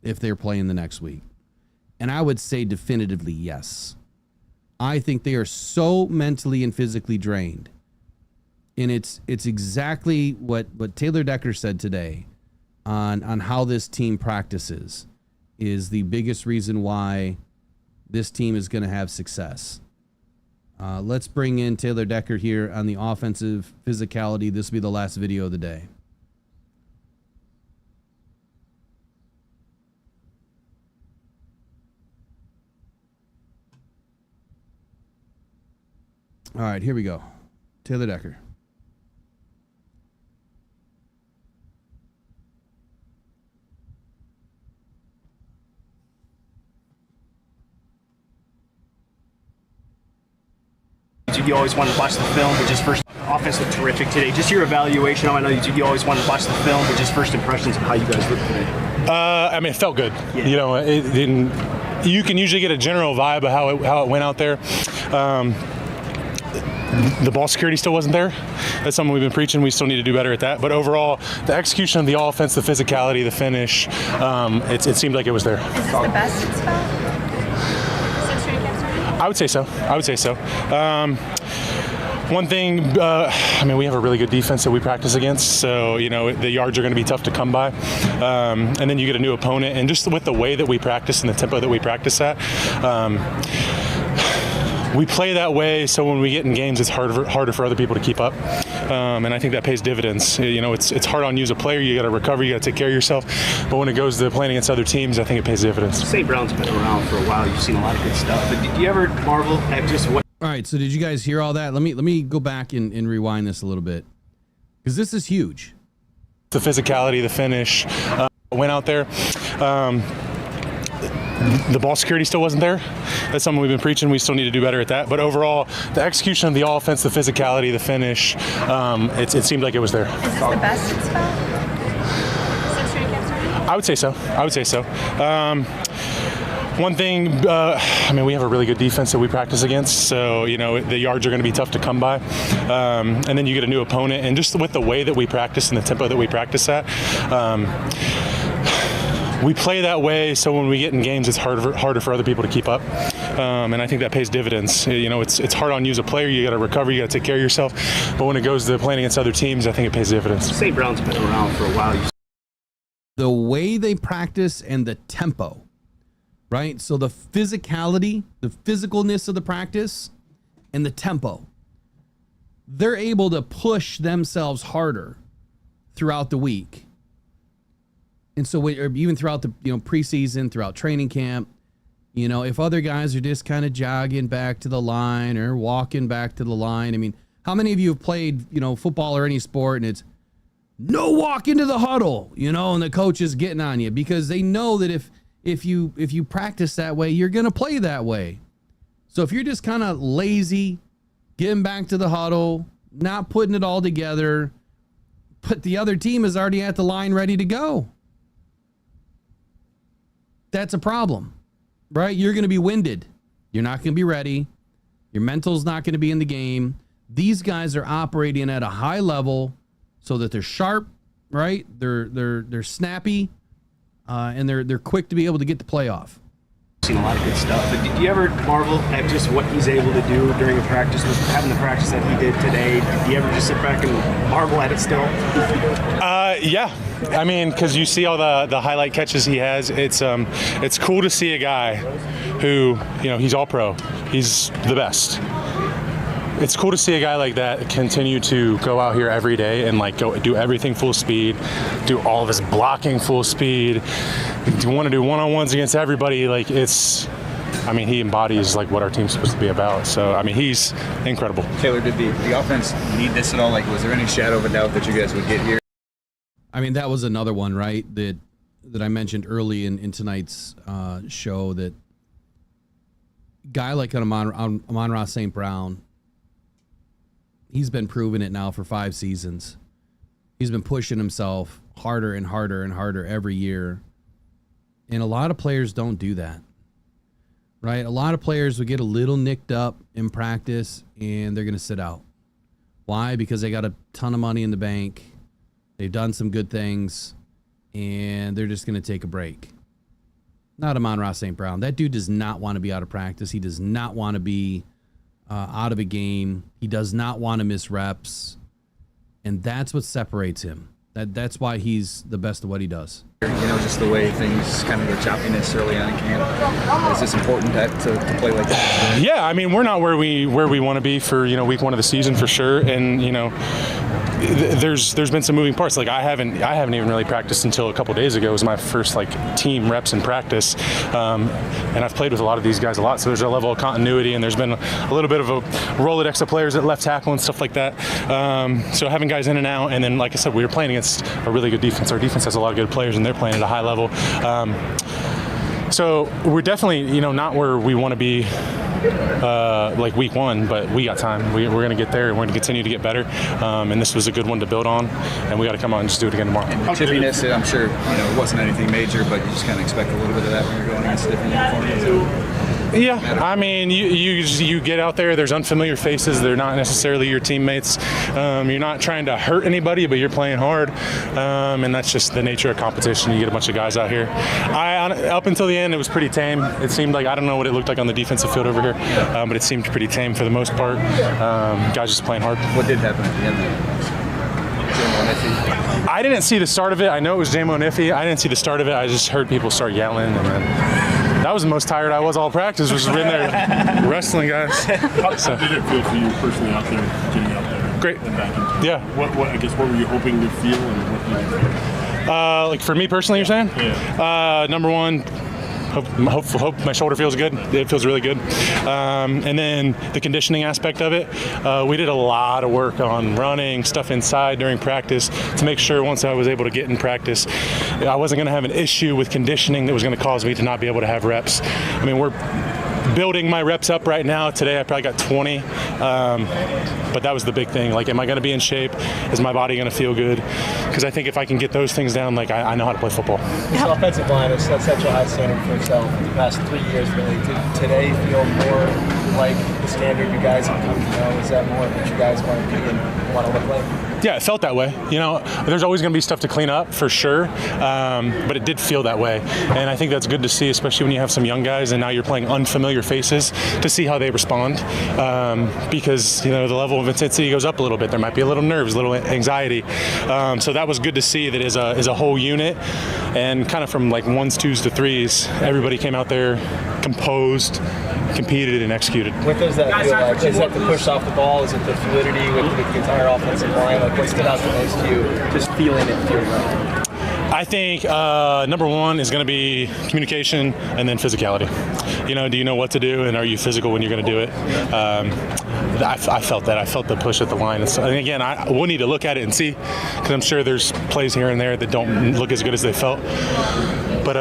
if they're playing the next week? And I would say definitively yes. I think they are so mentally and physically drained. And it's exactly what Taylor Decker said today on how this team practices is the biggest reason why this team is going to have success. Let's bring in Taylor Decker here on the offensive physicality. This will be the last video of the day. All right, here we go. Taylor Decker. You always want to watch the film, but just first, offense looked terrific today. Just your evaluation. I know you always want to watch the film, but just first impressions of how you guys looked today. I mean, it felt good. Yeah. You know, it didn't. You can usually get a general vibe of how it went out there. The ball security still wasn't there. That's something we've been preaching. We still need to do better at that. But overall, the execution of the offense, the physicality, the finish, it seemed like it was there. Is this the best it's felt? 6 straight games already? I would say so. One thing, I mean, we have a really good defense that we practice against, so, you know, the yards are going to be tough to come by. And then you get a new opponent, and just with the way that we practice and the tempo that we practice at, we play that way, so when we get in games, it's harder for other people to keep up. And I think that pays dividends. You know, it's hard on you as a player. You got to recover. You got to take care of yourself. But when it goes to playing against other teams, I think it pays dividends. St. Brown's been around for a while. You've seen a lot of good stuff. But do you ever marvel at just what? All right, so did you guys hear all that? Let me go back and rewind this a little bit, because this is huge. The physicality, the finish, went out there. The ball security still wasn't there. That's something we've been preaching. We still need to do better at that. But overall, the execution of the offense, the physicality, the finish, it seemed like it was there. Is this the best it's felt? 6 straight games already? I would say so. One thing, I mean, we have a really good defense that we practice against, so, you know, the yards are going to be tough to come by. And then you get a new opponent, and just with the way that we practice and the tempo that we practice at, we play that way, so when we get in games, it's harder for other people to keep up. and I think that pays dividends. You know, it's hard on you as a player. You got to recover. You got to take care of yourself. But when it goes to playing against other teams, I think it pays dividends. St. Brown's been around for a while. The way they practice and the tempo, right? So the physicality, the physicalness of the practice and the tempo, they're able to push themselves harder throughout the week. And so even throughout the preseason, throughout training camp, if other guys are just kind of jogging back to the line or walking back to the line. I mean, how many of you have played, football or any sport and it's no walk into the huddle, and the coach is getting on you because they know that if you practice that way, you're going to play that way. So if you're just kind of lazy, getting back to the huddle, not putting it all together, but the other team is already at the line ready to go. That's a problem, right? You're going to be winded. You're not going to be ready. Your mental's not going to be in the game. These guys are operating at a high level so that they're sharp, right? They're snappy, and they're quick to be able to get the play off. Seen a lot of good stuff, but did you ever marvel at just what he's able to do during a practice, with having the practice that he did today? Did you ever just sit back and marvel at it still? Yeah, I mean, because you see all the highlight catches he has. It's cool to see a guy who, he's all pro. He's the best. It's cool to see a guy like that continue to go out here every day and go do everything full speed, do all of his blocking full speed, want to do one-on-ones against everybody. He embodies what our team's supposed to be about. So, he's incredible. Taylor, did the offense need this at all? Was there any shadow of a doubt that you guys would get here? That was another one, right, that I mentioned early in tonight's show, that guy like Amon-Ra St. Brown, he's been proving it now for 5 seasons. He's been pushing himself harder and harder and harder every year. And a lot of players don't do that, right? A lot of players will get a little nicked up in practice and they're going to sit out. Why? Because they got a ton of money in the bank. They've done some good things and they're just going to take a break. Not Amon-Ra St. Brown. That dude does not want to be out of practice. He does not want to be out of a game. He does not want to miss reps. And that's what separates him. That's why he's the best at what he does. Just the way things kind of the choppiness early on in camp. Is this important to play like that? Yeah, we're not where we want to be for week 1 of the season for sure. And there's been some moving parts. I haven't even really practiced until a couple days ago. It was my first team reps in practice, and I've played with a lot of these guys a lot. So there's a level of continuity, and there's been a little bit of a Rolodex of players at left tackle and stuff like that. So having guys in and out, and then like I said, we were playing against a really good defense. Our defense has a lot of good players, and they're playing at a high level. So we're definitely not where we want to be. Week 1, but we got time. We're going to get there, and we're going to continue to get better. And this was a good one to build on, and we got to come out and just do it again tomorrow. And chippiness, I'm sure it wasn't anything major, but you just kind of expect a little bit of that when you're going against a different uniform. Yeah, you get out there. There's unfamiliar faces. They're not necessarily your teammates. You're not trying to hurt anybody, but you're playing hard, and that's just the nature of competition. You get a bunch of guys out here. Up until the end, it was pretty tame. It seemed like, I don't know what it looked like on the defensive field over here, but it seemed pretty tame for the most part. Guys just playing hard. What did happen at the end? I didn't see the start of it. I know it was J-Mo Niffy. I didn't see the start of it. I just heard people start yelling, and then that was the most tired I was all practice, was in there wrestling guys. How did it feel for you personally out there, getting out there? Great. And back into Yeah. What were you hoping to feel, and what did you feel? For me personally, you're saying? Yeah. Number one, hope my shoulder feels good. It feels really good. And then the conditioning aspect of it, we did a lot of work on running, stuff inside during practice to make sure once I was able to get in practice, I wasn't going to have an issue with conditioning that was going to cause me to not be able to have reps. We're building my reps up right now. Today I probably got 20, but that was the big thing. Am I going to be in shape? Is my body going to feel good? Because I think if I can get those things down, I know how to play football. This offensive line has set such a high standard for itself in the past 3 years, really. Did today feel more like the standard you guys have come to know? Is that more what you guys want to be and want to look like? Yeah, it felt that way. You know, there's always going to be stuff to clean up for sure, but it did feel that way. And I think that's good to see, especially when you have some young guys and now you're playing unfamiliar faces, to see how they respond. Because, you know, the level of intensity goes up a little bit. There might be a little nerves, a little anxiety. So that was good to see that as a whole unit, and kind of from like 1s, 2s to 3s, everybody came out there composed, competed, and executed. What does that feel like? Is that the push off the ball? Is it the fluidity with the entire offensive line? Like, what stood out the most to you? Just feeling it, feeling right. I think number one is going to be communication, and then physicality. You know, do you know what to do, and are you physical when you're going to do it? I felt that. I felt the push at the line. And again, we'll need to look at it and see, because I'm sure there's plays here and there that don't look as good as they felt. But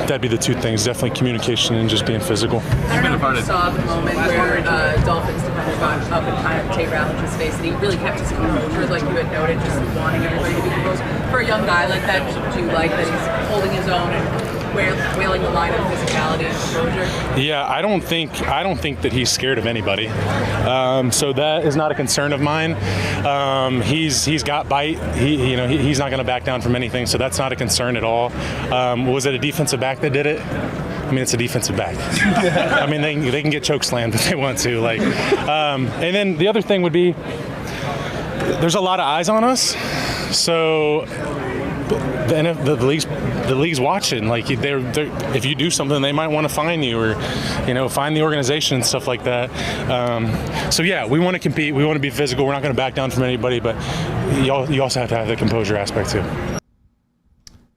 that'd be the two things, definitely communication and just being physical. I don't know if you saw the moment where Dolphins defender got up and kind of Tate Ratledge's face, and he really kept his composure, like you had noted, just wanting everybody to be composed. For a young guy like that, do you like that he's holding his own and wailing the line of physicality and composure? Yeah, I don't think that he's scared of anybody. So that is not a concern of mine. He's got bite. He's not going to back down from anything. So that's not a concern at all. Was it a defensive back that did it? I mean, it's a defensive back. I mean, they can get choke slammed if they want to. And then the other thing would be, there's a lot of eyes on us. So the league's watching. Like, they're if you do something, they might want to fine you, or find the organization and stuff like that. So yeah, we want to compete. We want to be physical. We're not going to back down from anybody, but you also have to have the composure aspect too.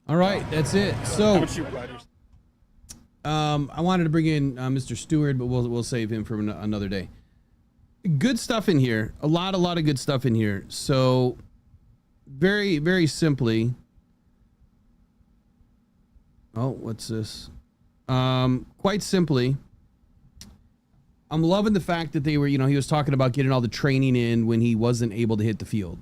All right, that's it. So I wanted to bring in Mr. Stewart, but we'll save him for another day. Good stuff in here. A lot of good stuff in here. So very, very simply. Oh, what's this? Quite simply, I'm loving the fact that they were, he was talking about getting all the training in when he wasn't able to hit the field.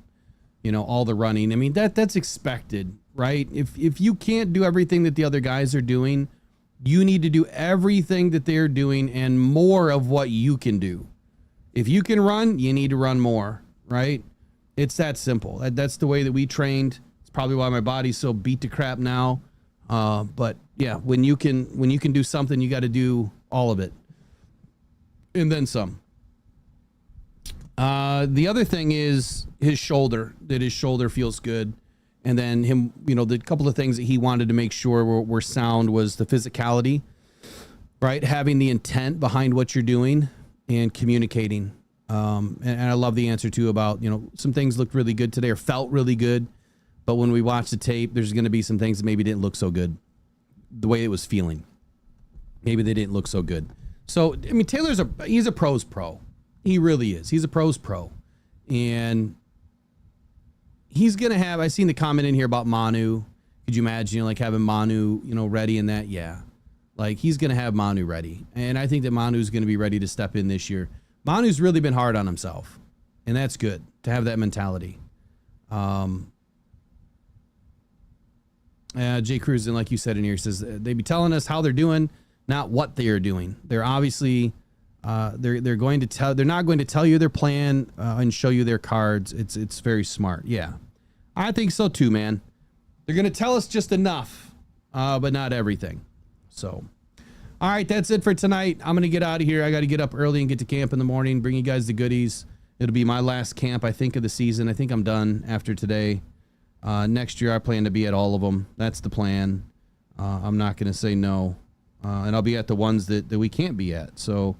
All the running. I mean, that's expected, right? If you can't do everything that the other guys are doing, you need to do everything that they're doing and more of what you can do. If you can run, you need to run more, right? It's that simple. That's the way that we trained. It's probably why my body's so beat to crap now. But yeah, when you can do something, you got to do all of it, and then some. The other thing is his shoulder. That his shoulder feels good, and then him. The couple of things that he wanted to make sure were sound was the physicality, right? Having the intent behind what you're doing and communicating. And I love the answer too about some things looked really good today or felt really good. But when we watch the tape, there's going to be some things that maybe didn't look so good. The way it was feeling. Maybe they didn't look so good. So, I mean, he's a pro's pro. He really is. He's a pro's pro. And he's going to have, I seen the comment in here about Manu. Could you imagine, having Manu, ready in that? Yeah. He's going to have Manu ready. And I think that Manu's going to be ready to step in this year. Manu's really been hard on himself. And that's good to have that mentality. Jay Cruz, and like you said in here, says they be telling us how they're doing, not what they are doing. They're obviously they're going to tell. They're not going to tell you their plan and show you their cards. It's very smart. Yeah, I think so too, man. They're going to tell us just enough, but not everything. So, all right, that's it for tonight. I'm going to get out of here. I got to get up early and get to camp in the morning. Bring you guys the goodies. It'll be my last camp, I think, of the season. I think I'm done after today. Next year, I plan to be at all of them. That's the plan. I'm not going to say no. And I'll be at the ones that we can't be at. So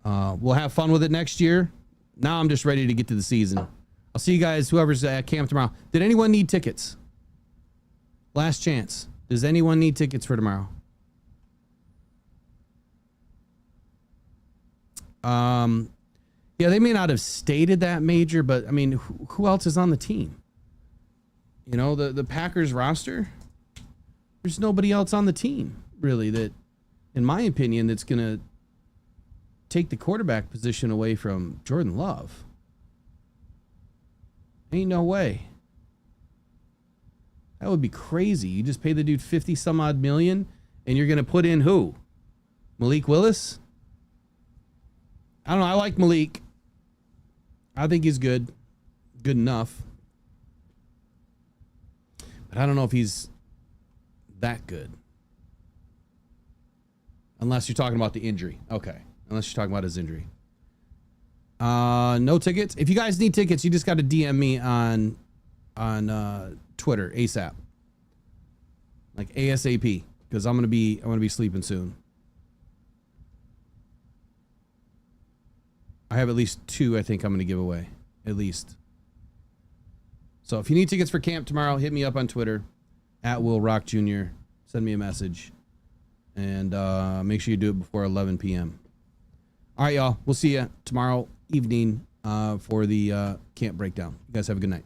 we'll have fun with it next year. Now I'm just ready to get to the season. I'll see you guys, whoever's at camp tomorrow. Did anyone need tickets? Last chance. Does anyone need tickets for tomorrow? Yeah, they may not have stated that, Major, but I mean, who else is on the team? The Packers roster, there's nobody else on the team, really, that, in my opinion, that's going to take the quarterback position away from Jordan Love. Ain't no way. That would be crazy. You just pay the dude 50 some odd million, and you're going to put in who? Malik Willis? I don't know. I like Malik. I think he's good. good enough. But I don't know if he's that good. Unless you're talking about the injury. Okay. Unless you're talking about his injury. No tickets. If you guys need tickets, you just got to DM me on Twitter ASAP. Like ASAP. Because I'm gonna be sleeping soon. I have at least 2 I think I'm gonna give away. At least. So if you need tickets for camp tomorrow, hit me up on Twitter at Will Rock Jr. Send me a message. And make sure you do it before 11 p.m. All right, y'all. We'll see you tomorrow evening for the camp breakdown. You guys have a good night.